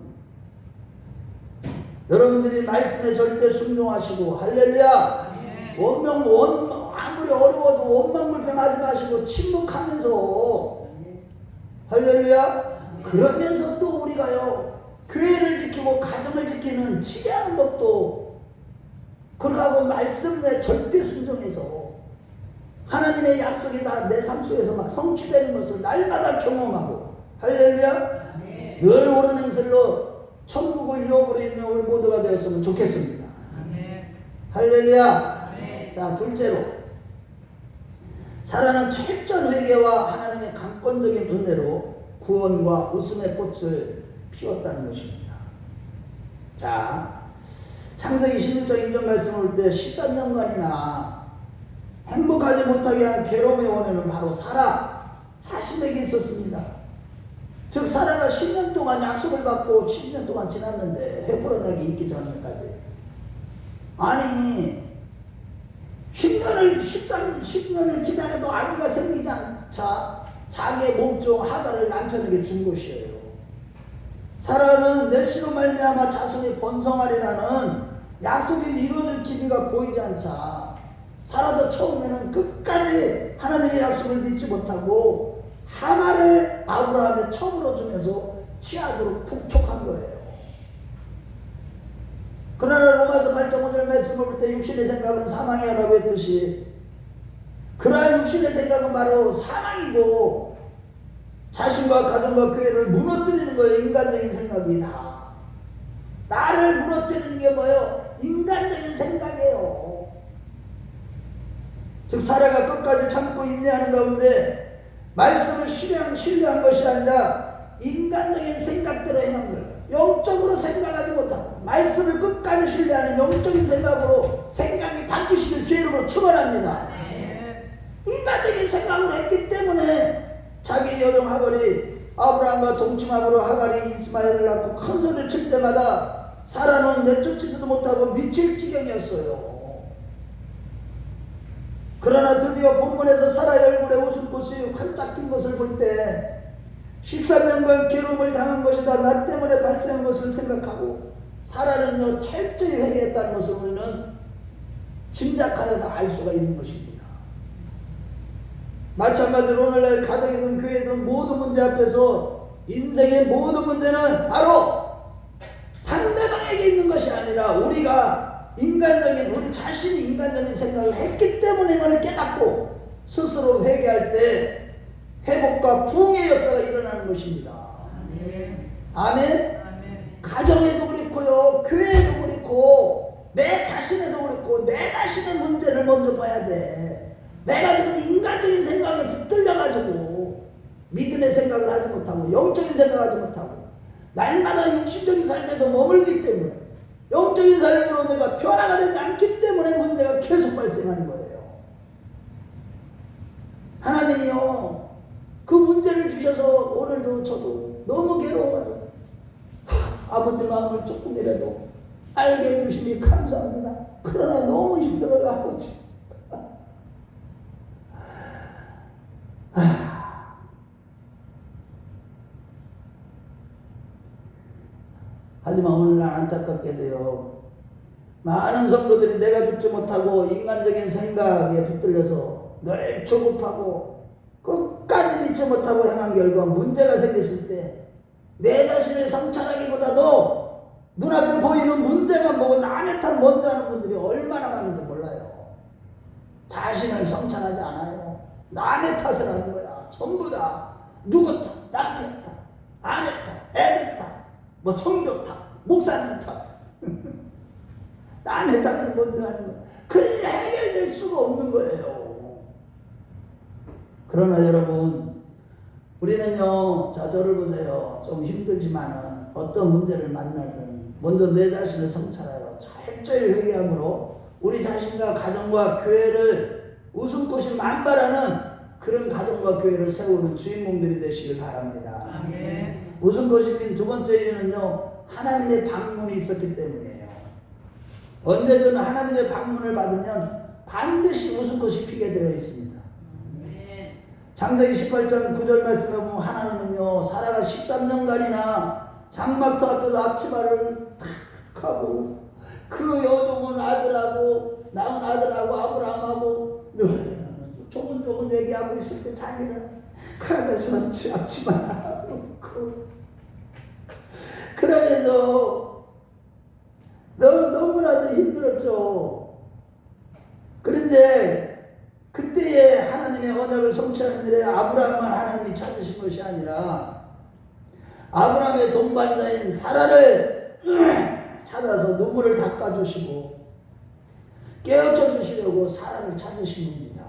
여러분들이 말씀에 절대 순종하시고 할렐루야. 아무리 어려워도 원망불평하지 마시고 침묵하면서 할렐루야. 그러면서 또 우리가요 교회를 지키고 가정을 지키는 치료하는 법도 그러고 말씀에 절대 순종해서 하나님의 약속이 다 내 삶 속에서 막 성취되는 것을 날마다 경험하고 할렐루야. 늘 옳은 행실로 천국을 유업으로 있는 우리 모두가 되었으면 좋겠습니다. 할렐루야. 자 둘째로 사랑은 철저한 회개와 하나님의 강권적인 은혜로 구원과 웃음의 꽃을 피웠다는 것입니다. 자 창세기 16장 1절 말씀을 볼 때 13년간이나 행복하지 못하게 한 괴로움의 원인은 바로 사라 자신에게 있었습니다. 즉 사라가 10년 동안 약속을 받고 10년 동안 지났는데 회포론약이 있기 전까지 아니 10년을 기다려도 아기가 생기지 않자 자기의 몸종 하가를 남편에게 준 것이에요. 사라는 내시로 말미암아 자손이 번성하리라는 약속이 이루어질 기미가 보이지 않자 사라도 처음에는 끝까지 하나님의 약속을 믿지 못하고 하가를 아브라함의 첩으로 주면서 취하도록 북촉한 거예요. 그러나 로마서 8장 5절 말씀을 볼 때 육신의 생각은 사망이라고 했듯이 그러한 육신의 생각은 바로 사망이고 자신과 가정과 교회를 무너뜨리는 거예요. 인간적인 생각이다. 나를 무너뜨리는 게 뭐예요? 인간적인 생각이에요. 즉 사라가 끝까지 참고 인내하는 가운데 말씀을 신뢰한 것이 아니라 인간적인 생각대로 행한 거예요. 영적으로 생각하지 못하고 말씀을 끝까지 신뢰하는 영적인 생각으로 생각이 바뀌시길 주의 이름으로 축원합니다. 인간적인 생각으로 했기 때문에 자기 여종 하갈이 아브라함과 동침함으로 하갈이 이스마엘을 낳고 큰 소리를 칠 때마다 사라는 내쫓지도 못하고 미칠 지경이었어요. 그러나 드디어 본문에서 사라의 얼굴에 웃음꽃이 활짝 핀 것을 볼 때 13년간 괴로움을 당한 것이다. 나 때문에 발생한 것을 생각하고 사라는요 철저히 회개했다는 것을 우리는 짐작하여 다 알 수가 있는 것입니다. 마찬가지로 오늘날 가정이든 교회든 모든 문제 앞에서 인생의 모든 문제는 바로 상대방에게 있는 것이 아니라 우리가 우리 자신이 인간적인 생각을 했기 때문에 이걸 깨닫고 스스로 회개할 때 회복과 부흥의 역사가 일어나는 것입니다. 아멘. 가정에도 그렇고요 교회에도 그렇고 내 자신에도 그렇고 내 자신의 문제를 먼저 봐야 돼. 내가 지금 인간적인 생각에 붙들려가지고 믿음의 생각을 하지 못하고 영적인 생각을 하지 못하고 날마다 육신적인 삶에서 머물기 때문에 영적인 삶으로 내가 변화가 되지 않기 때문에 문제가 계속 발생하는 거예요. 하나님이요, 그 문제를 주셔서 오늘도 저도 너무 괴로워가지고 아버지 마음을 조금이라도 알게 해주시니 감사합니다. 그러나 너무 힘들어요, 아버지. 하지만 오늘날 안타깝게도요, 많은 성도들이 내가 죽지 못하고 인간적인 생각에 붙들려서 늘 조급하고 끝까지 믿지 못하고 행한 결과 문제가 생겼을 때 내 자신을 성찰하기보다도 눈앞에 보이는 문제만 보고 남의 탓 먼저 하는 분들이 얼마나 많은지 몰라요. 자신을 성찰하지 않아요. 남의 탓을 하는 거야. 전부 다 누구 탓, 남편 탓, 아내 탓, 애들 탓, 뭐 성도 탓, 목사님 탓. 남의 탓을 먼저 하는 거야. 그래 해결될 수가 없는 거예요. 그러나 여러분, 우리는요, 자, 저를 보세요. 좀 힘들지만은 어떤 문제를 만나든 먼저 내 자신을 성찰하여 철저히 회개함으로 우리 자신과 가정과 교회를 웃음꽃이 만발하는 그런 가정과 교회를 세우는 주인공들이 되시길 바랍니다. 아멘. 웃음꽃이 핀 두 번째 이유는요, 하나님의 방문이 있었기 때문이에요. 언제든 하나님의 방문을 받으면 반드시 웃음꽃이 피게 되어 있습니다. 창세기 18장 9절 말씀에 보면 하나님은요, 사라가 13년간이나 장막터 앞에서 앞치마를 탁 하고 그 여종은 아들하고 낳은 아들하고 아브라함하고 늘 조근조근 얘기하고 있을 때 자기는 그 앞에서 앞치마를 하고 그러면서 너무나도 힘들었죠. 그런데 그때에 하나님의 언약을 성취하는 일에 아브라함만 하나님이 찾으신 것이 아니라 아브라함의 동반자인 사라를 찾아서 눈물을 닦아주시고 깨우쳐 주시려고 사라를 찾으신 겁니다.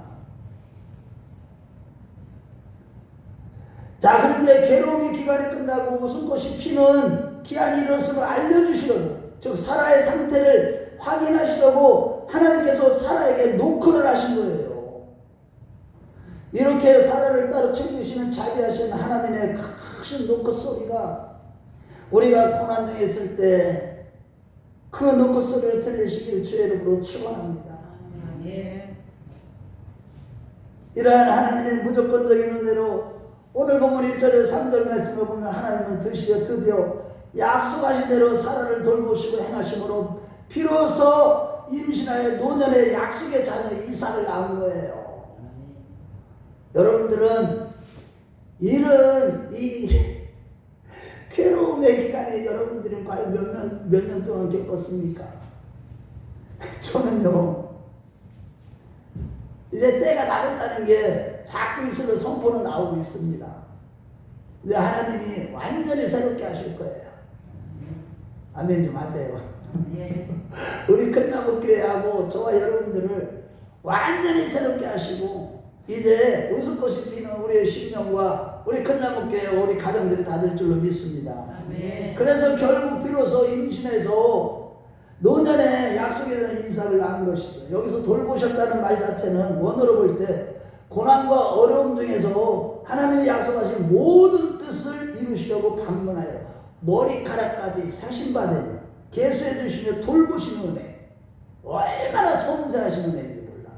자, 그런데 괴로움의 기간이 끝나고 웃음꽃이 피는 기한이 이르렀음을 알려주시려고, 즉 사라의 상태를 확인하시려고 하나님께서 사라에게 노크를 하신 거예요. 이렇게 사라를 따로 챙기시는 자비하신 하나님의 크신 노크 소리가 우리가 고난 중에 있을 때 그 노크 소리를 들리시길 주의 이름으로 축원합니다. 이러한 하나님의 무조건적인 은혜로 오늘 본문 1절에 3절 말씀을 보면 하나님은 드디어 약속하신 대로 사라를 돌보시고 행하심으로 비로소 임신하여 노년의 약속의 자녀 이삭을 낳은 거예요. 여러분들은 이런 이 괴로움의 기간에 여러분들이 과연 몇 년 동안 겪었습니까? 저는요, 이제 때가 다 됐다는 게 자꾸 입술로 선포는 나오고 있습니다. 근데 하나님이 완전히 새롭게 하실 거예요. 아멘 좀 하세요. 우리 큰나무교회하고 저와 여러분들을 완전히 새롭게 하시고 이제 웃음꽃이 피는 우리의 심령과 우리 큰나무교회 우리 가정들이 다 될 줄로 믿습니다. 아멘. 그래서 결국 비로소 임신해서 노년에 약속에 대한 이삭을 낳은 것이죠. 여기서 돌보셨다는 말 자체는 원어로 볼 때 고난과 어려움 중에서 하나님이 약속하신 모든 뜻을 이루시려고 방문하여 머리카락까지 사신받으며 계수해 주시며 돌보시는 은혜, 얼마나 섬세하신 은혜인지 몰라.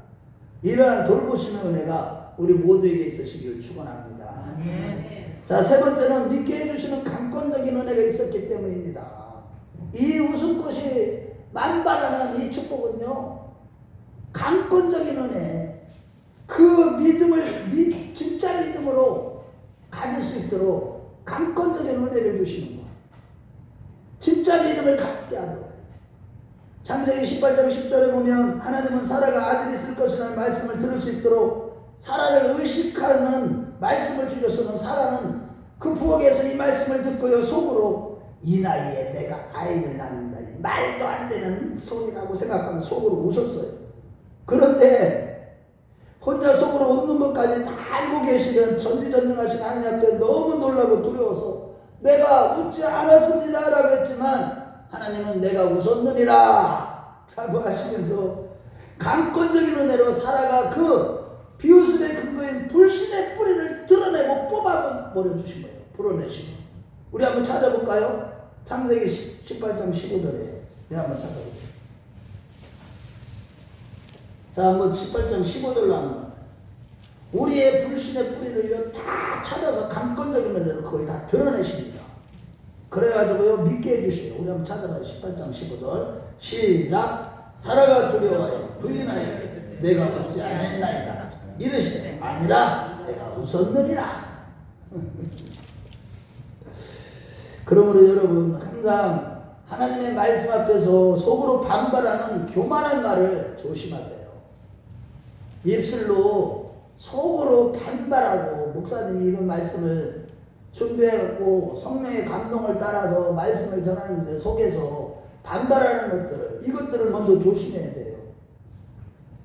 이러한 돌보시는 은혜가 우리 모두에게 있으시기를 축원합니다. 자, 세 번째는 믿게 해주시는 강권적인 은혜가 있었기 때문입니다. 이 웃음꽃이 만발하는 이 축복은요, 강권적인 은혜, 그 믿음을 진짜 믿음으로 가질 수 있도록 강권적인 은혜를 주시는 거예요. 진짜 믿음을 갖게 하도록. 창세기 18장 10절에 보면 하나님은 사라가 아들이 있을 것이라는 말씀을 들을 수 있도록 사라를 의식하는 말씀을 주셨으면 사라는 그 부엌에서 이 말씀을 듣고요 속으로 이 나이에 내가 아이를 낳는다니 말도 안 되는 소리라고 생각하면 속으로 웃었어요. 그런데 혼자 속으로 웃는 것까지 다 알고 계시는 전지전능하신 하나님 앞에 너무 놀라고 두려워서 내가 웃지 않았습니다 라고 했지만 하나님은 내가 웃었느니라 라고 하시면서 강권적인 은혜로 사라가 그 비웃음의 근거인 불신의 뿌리를 드러내고 뽑아버려 주신 거예요. 풀어내시고. 우리 한번 찾아볼까요? 창세기 18장 15절에 내가 한번 찾아볼게요. 자, 한번 18장 15절로 한번. 우리의 불신의 뿌리를 다 찾아서 강권적인 은혜로 거의 다 드러내십니다. 그래가지고요 믿게 해주세요. 우리 한번 찾아봐요. 18장 15절 시작. 사라가 두려워하여 부인하여 내가 웃지 않았나이다 이르시되 아니라 내가 웃었느니라. 그러므로 여러분 항상 하나님의 말씀 앞에서 속으로 반발하는 교만한 말을 조심하세요. 입술로 속으로 반발하고 목사님이 이런 말씀을 준비해갖고 성령의 감동을 따라서 말씀을 전하는데 속에서 반발하는 이것들을 먼저 조심해야 돼요.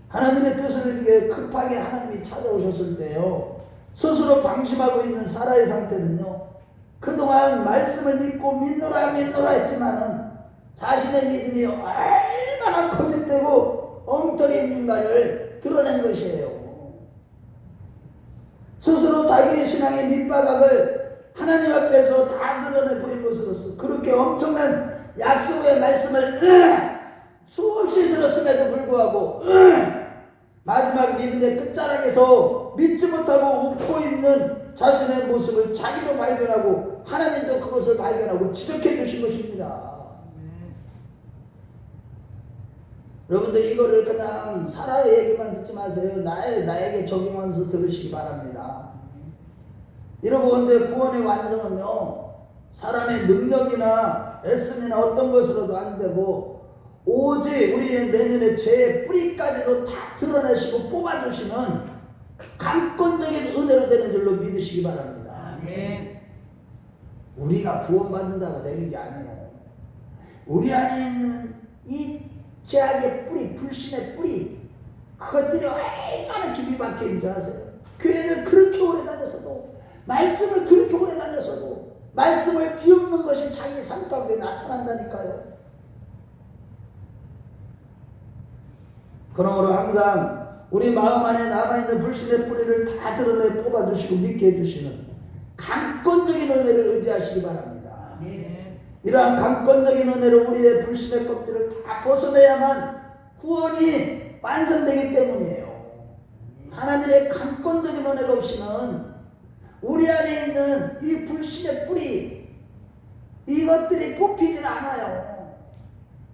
하나님의 뜻을 이렇게 급하게 하나님이 찾아오셨을 때요 스스로 방심하고 있는 사라의 상태는요 그동안 말씀을 믿고 믿노라 했지만은 자신의 믿음이 얼마나 거짓되고 엉터리 있는가를 드러낸 것이에요. 스스로 자기의 신앙의 밑바닥을 하나님 앞에서 다 드러내 보인 것으로서 그렇게 엄청난 약속의 말씀을 수없이 들었음에도 불구하고 마지막 믿음의 끝자락에서 믿지 못하고 웃고 있는 자신의 모습을 자기도 발견하고 하나님도 그것을 발견하고 지적해 주신 것입니다. 여러분들 이거를 그냥 사라의 얘기만 듣지 마세요. 나에게 적용하면서 들으시기 바랍니다. 여러분, 근데 구원의 완성은요 사람의 능력이나 애씀이나 어떤 것으로도 안 되고 오직 우리의 내면의 죄의 뿌리까지도 다 드러내시고 뽑아주시는 강권적인 은혜로 되는 줄로 믿으시기 바랍니다. 우리가 구원받는다고 되는 게 아니에요. 우리 안에 있는 이 죄악의 뿌리, 불신의 뿌리, 그것들이 얼마나 깊이 박혀 있는 줄 아세요? 교회를 그렇게 오래 다녔어도, 말씀을 그렇게 오래 다녔어도 말씀을 비웃는 것이 자기 삶 가운데 나타난다니까요. 그러므로 항상 우리 마음 안에 남아있는 불신의 뿌리를 다 드러내 뽑아주시고 믿게 해주시는 강권적인 은혜를 의지하시기 바랍니다. 이러한 강권적인 은혜로 우리의 불신의 껍질을 다 벗어내야만 구원이 완성되기 때문이에요. 하나님의 강권적인 은혜가 없이는 우리 안에 있는 이 불신의 뿌리, 이것들이 뽑히질 않아요.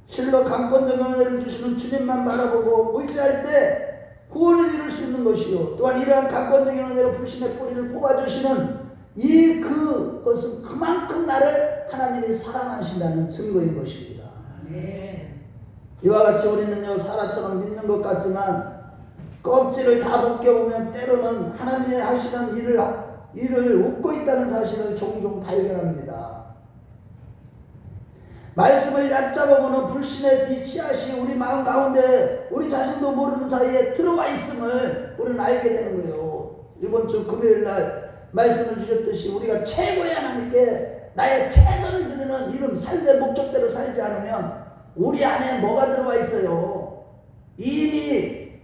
실로 강권적인 은혜를 주시는 주님만 바라보고 의지할 때 구원을 이룰 수 있는 것이요, 또한 이러한 강권적인 은혜로 불신의 뿌리를 뽑아주시는 그것은 그만큼 나를 하나님이 사랑하신다는 증거인 것입니다. 이와 같이 우리는요 사라처럼 믿는 것 같지만 껍질을 다 벗겨보면 때로는 하나님이 하시는 일을 웃고 있다는 사실을 종종 발견합니다. 말씀을 얕잡아보는 불신의 이 씨앗이 우리 마음 가운데 우리 자신도 모르는 사이에 들어와 있음을 우리는 알게 되는 거예요. 이번 주 금요일날 말씀을 주셨듯이 우리가 최고의 하나님께 나의 최선을 드리는 이런 삶의 목적대로 살지 않으면 우리 안에 뭐가 들어와 있어요? 이미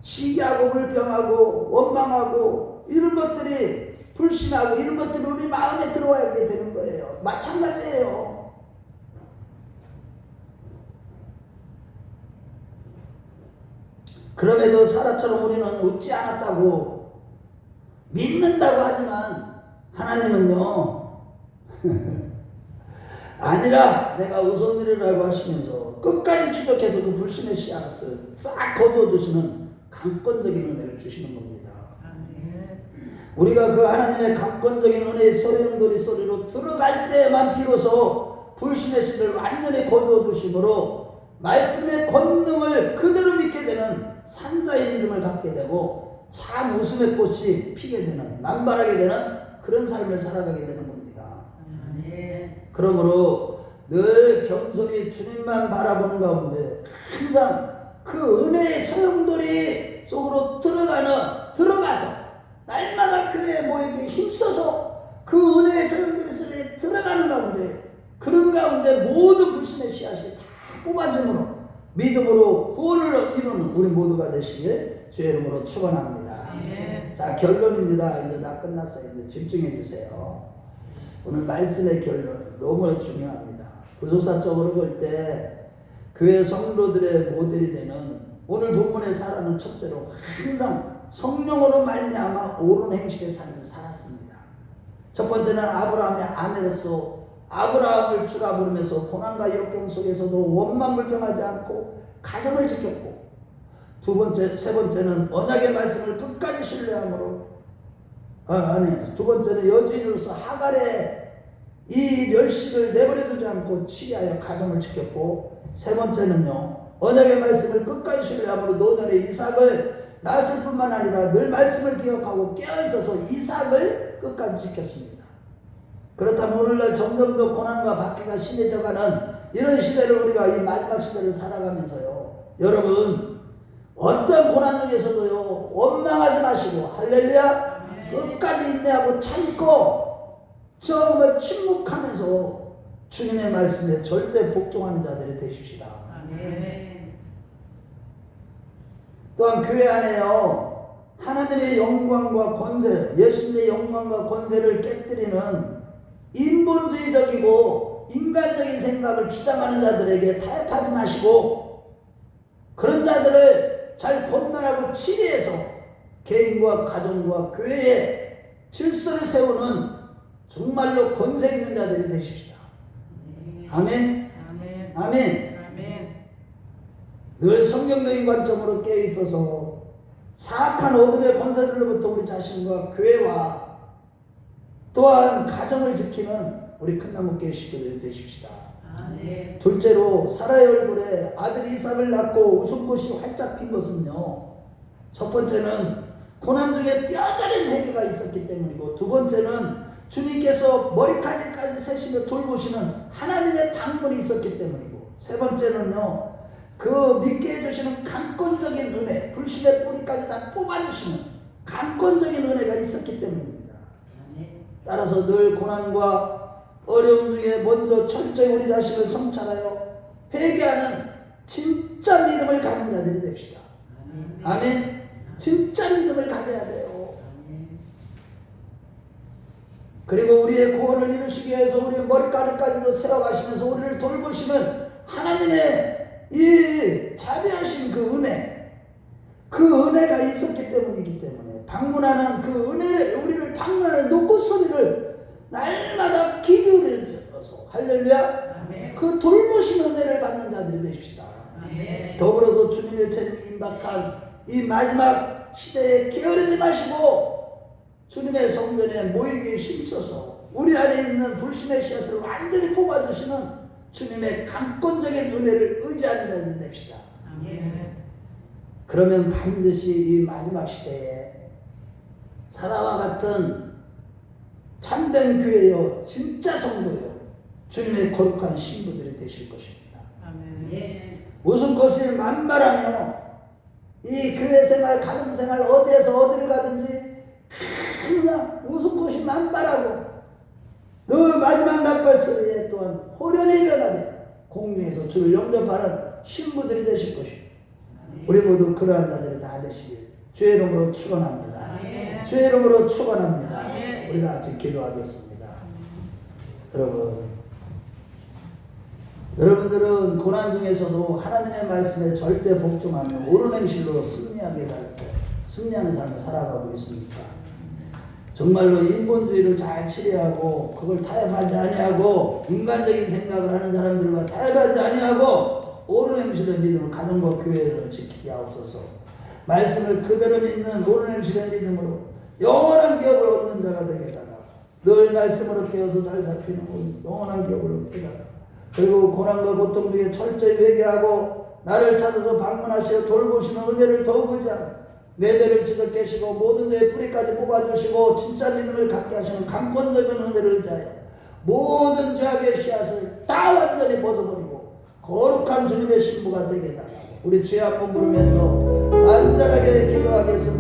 시기하고 불평하고 원망하고 이런 것들이 불신하고 이런 것들이 우리 마음에 들어와야 되는 거예요. 마찬가지예요. 그럼에도 사라처럼 우리는 웃지 않았다고 믿는다고 하지만 하나님은요 아니라 내가 웃었느리라고 하시면서 끝까지 추적해서 그 불신의 씨앗을 싹 거두어주시는 강권적인 은혜를 주시는 겁니다. 우리가 그 하나님의 강권적인 은혜의 소용돌이 소리로 들어갈 때만 비로소 불신의 씨를 완전히 거두어주심으로 말씀의 권능을 그대로 믿게 되는 산자의 믿음을 갖게 되고 참 웃음의 꽃이 피게 되는, 만발하게 되는 그런 삶을 살아가게 되는 겁니다. 그러므로 늘 겸손히 주님만 바라보는 가운데 항상 그 은혜의 소용돌이 속으로 들어가서 날마다 교회에 모이기 힘써서 그 은혜의 소용돌이 속에 들어가는 가운데 그런 가운데 모든 불신의 씨앗이 다 뽑아짐으로 믿음으로 구원을 이루는 우리 모두가 되시길 주의 이름으로 축원합니다. 자, 결론입니다. 이제 다 끝났어요. 이제 집중해 주세요. 오늘 말씀의 결론 너무 중요합니다. 구속사적으로 볼 때 교회 성도들의 모델이 되는 오늘 본문에 살아는 첫째로 항상 성령으로 말미암아 옳은 행실의 삶을 살았습니다. 첫 번째는 아브라함의 아내로서 아브라함을 주라 부르면서 고난과 역경 속에서도 원망불평하지 않고 가정을 지켰고, 세 번째는 언약의 말씀을 끝까지 신뢰함으로 두 번째는 여주인으로서 하갈의 이 멸시를 내버려두지 않고 치리하여 가정을 지켰고, 세 번째는요 언약의 말씀을 끝까지 신뢰함으로 노년의 이삭을 낳았을 뿐만 아니라 늘 말씀을 기억하고 깨어있어서 이삭을 끝까지 지켰습니다. 그렇다면 오늘날 점점 더 고난과 박해가 심해져가는 이런 시대를 우리가 이 마지막 시대를 살아가면서요, 여러분 어떤 고난 중에서도요 원망하지 마시고 할렐루야 끝까지 인내하고 참고 정말 침묵하면서 주님의 말씀에 절대 복종하는 자들이 되십시다. 또한 교회 안에요 하나님의 영광과 권세, 예수님의 영광과 권세를 깨뜨리는 인본주의적이고 인간적인 생각을 주장하는 자들에게 타협하지 마시고 그런 자들을 잘 권면하고 치리해서 개인과 가정과 교회에 질서를 세우는 정말로 권세 있는 자들이 되십시다. 아멘. 아멘. 늘 성경적인 관점으로 깨어 있어서 사악한 어둠의 권세들로부터 우리 자신과 교회와 또한 가정을 지키는 우리 큰나무교회 식구들이 되십시다. 둘째로 사라의 얼굴에 아들 이삭을 낳고 웃음꽃이 활짝 핀 것은요, 첫 번째는 고난 중에 뼈저린 회개가 있었기 때문이고, 두 번째는 주님께서 머리카락까지 세시며 돌보시는 하나님의 방문이 있었기 때문이고, 세 번째는요 그 믿게 해주시는 강권적인 은혜, 불신의 뿌리까지 다 뽑아주시는 강권적인 은혜가 있었기 때문입니다. 따라서 늘 고난과 어려움 중에 먼저 철저히 우리 자신을 성찰하여 회개하는 진짜 믿음을 가진 자들이 됩시다. 아멘. 진짜 믿음을 가져야 돼요. 그리고 우리의 구원을 이루시기 위해서 우리의 머리카락까지도 세워가시면서 우리를 돌보시는 하나님의 이 자비하신 그 은혜가 있었기 때문이기 때문에 방문하는 그 은혜를, 우리를 방문하는 노크 소리를 날마다 귀 기울여서 할렐루야 그 돌보신 은혜를 받는 자들이 되십시다. 더불어서 주님의 재림이 임박한 이 마지막 시대에 게으르지 마시고 주님의 성전에 모이기에 힘써서 우리 안에 있는 불신의 씨앗을 완전히 뽑아주시는 주님의 강권적인 은혜를 의지하는 자들이 됩시다. 그러면 반드시 이 마지막 시대에 사라와 같은 참된 교회요 진짜 성도요 주님의 거룩한 신부들이 되실 것입니다. 웃음꽃이 만발하며 이 교회 생활, 가정 생활 어디에서 어디를 가든지 항상 웃음꽃이 만발하고 늘 마지막 나팔 소리에 또한 호련히 일어나게 공중에서 주를 영접하는 신부들이 되실 것입니다. 우리 모두 그러한 자들이 다 되시길 주의 이름으로 축원합니다. 주의 이름으로 축원합니다. 우리 다 같이 기도하겠습니다. 여러분들은 고난 중에서도 하나님의 말씀에 절대 복종하며 옳은 행실로 승리하게 갈 때 승리하는 삶을 살아가고 있습니까? 정말로 인본주의를 잘 치료하고 그걸 타협하지 아니하고 인간적인 생각을 하는 사람들과 타협하지 아니하고 옳은 행실의 믿음을 가정과 교회를 지키게 하옵소서. 말씀을 그대로 믿는 옳은 행실의 믿음으로 영원한 기업을 얻는 자가 되게 해달라. 늘 말씀으로 깨어서 잘 살피는 영원한 기업을 얻게 해달라. 그리고 고난과 고통 중에 철저히 회개하고 나를 찾아서 방문하시어 돌보시는 은혜를 더욱 의지하고 내 죄를 지적 계시고 모든 죄의 뿌리까지 뽑아주시고 진짜 믿음을 갖게 하시는 강권적인 은혜를 의지하여 모든 죄악의 씨앗을 다 완전히 주님의 신부가 되게 달라고 우리 주의 한번 부르면서 간절하게 기도하겠습니다.